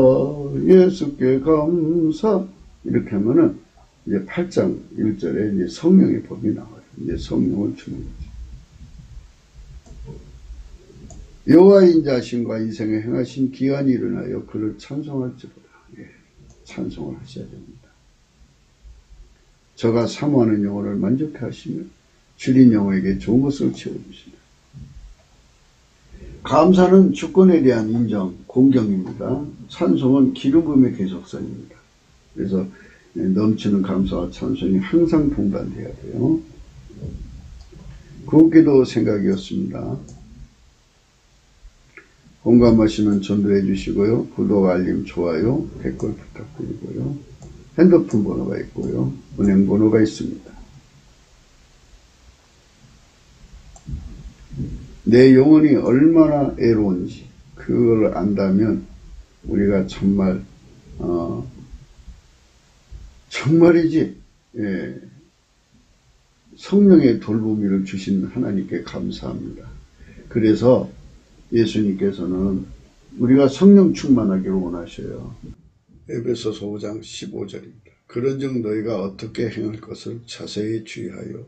예수께 감사 이렇게 하면은 이제 8장 1절에 이제 성령의 법이 나와요. 이제 성령을 주는 거죠. 여호와의 인자하심과 인생에 행하신 기한이 일어나여 그를 찬송할지로다. 예, 찬송을 하셔야 됩니다. 저가 사모하는 영혼을 만족해 하시며 줄인 영혼에게 좋은 것을 채워주시다. 감사는 주권에 대한 인정, 공경입니다. 찬송은 기름 부음의 계속선입니다. 그래서 넘치는 감사와 찬송이 항상 동반돼야 돼요. 구기도 생각이었습니다. 공감하시면 전도해 주시고요. 구독, 알림, 좋아요, 댓글 부탁드리고요. 핸드폰 번호가 있고요. 은행 번호가 있습니다. 내 영혼이 얼마나 애로운지 그걸 안다면 우리가 정말 정말이지 성령의 돌보미를 주신 하나님께 감사합니다. 그래서 예수님께서는 우리가 성령 충만하기를 원하셔요. 에베소서 5장 15절입니다. 그런즉 너희가 어떻게 행할 것을 자세히 주의하여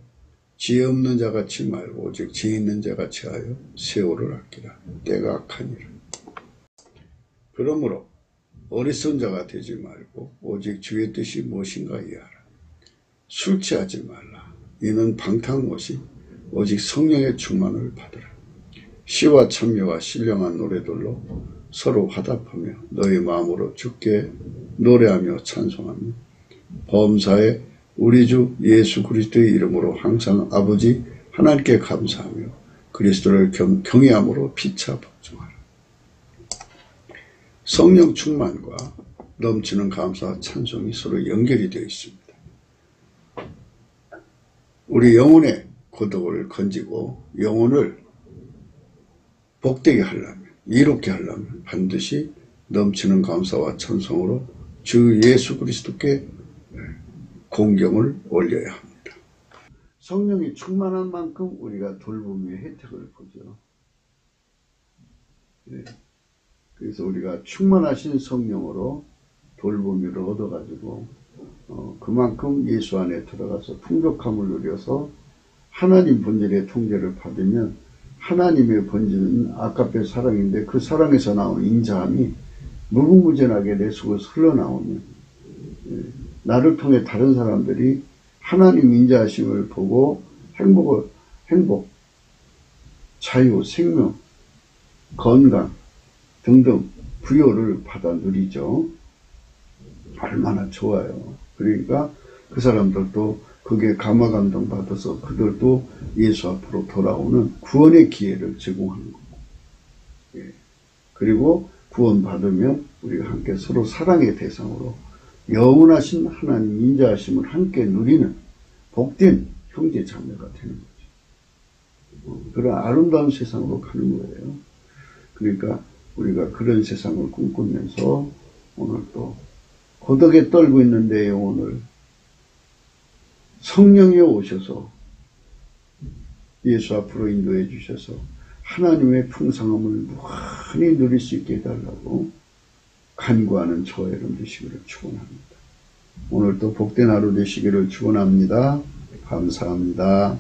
지혜 없는 자같이 말고 오직 지혜 있는 자같이 하여 세월을 아끼라. 때가 악하니라. 그러므로 어리석은 자가 되지 말고 오직 주의 뜻이 무엇인가 이해하라. 술 취하지 말라. 이는 방탕한 것이 오직 성령의 충만을 받으라. 시와 찬미와 신령한 노래들로 서로 화답하며 너희 마음으로 주께 노래하며 찬송하며 범사에 우리 주 예수 그리스도의 이름으로 항상 아버지 하나님께 감사하며 그리스도를 경외함으로 피차 복종하라. 성령 충만과 넘치는 감사와 찬송이 서로 연결이 되어 있습니다. 우리 영혼의 고독을 건지고 영혼을 복되게 하려면, 이롭게 하려면 반드시 넘치는 감사와 찬송으로 주 예수 그리스도께 공경을 올려야 합니다. 성령이 충만한 만큼 우리가 돌봄의 혜택을 보죠. 그래서 우리가 충만하신 성령으로 돌보미를 얻어가지고 그만큼 예수 안에 들어가서 풍족함을 누려서 하나님 본질의 통제를 받으면 하나님의 본질은 아까의 사랑인데 그 사랑에서 나온 인자함이 무궁무진하게 내 속에서 흘러나오면 나를 통해 다른 사람들이 하나님 인자하심을 보고 행복, 자유, 생명, 건강 등등 부여를 받아 누리죠. 얼마나 좋아요. 그러니까 그 사람들도 그게 감화감동 받아서 그들도 예수 앞으로 돌아오는 구원의 기회를 제공하는 거고. 그리고 구원받으면 우리가 함께 서로 사랑의 대상으로 영원하신 하나님 인자하심을 함께 누리는 복된 형제 자매가 되는 거죠. 그런 아름다운 세상으로 가는 거예요. 그러니까 우리가 그런 세상을 꿈꾸면서 오늘 또 고독에 떨고 있는 내 영혼을 성령이 오셔서 예수 앞으로 인도해 주셔서 하나님의 풍성함을 무한히 누릴 수 있게 해달라고 간구하는 저와 여러분 되시기를 축원합니다. 오늘도 복된 하루 되시기를 축원합니다. 감사합니다.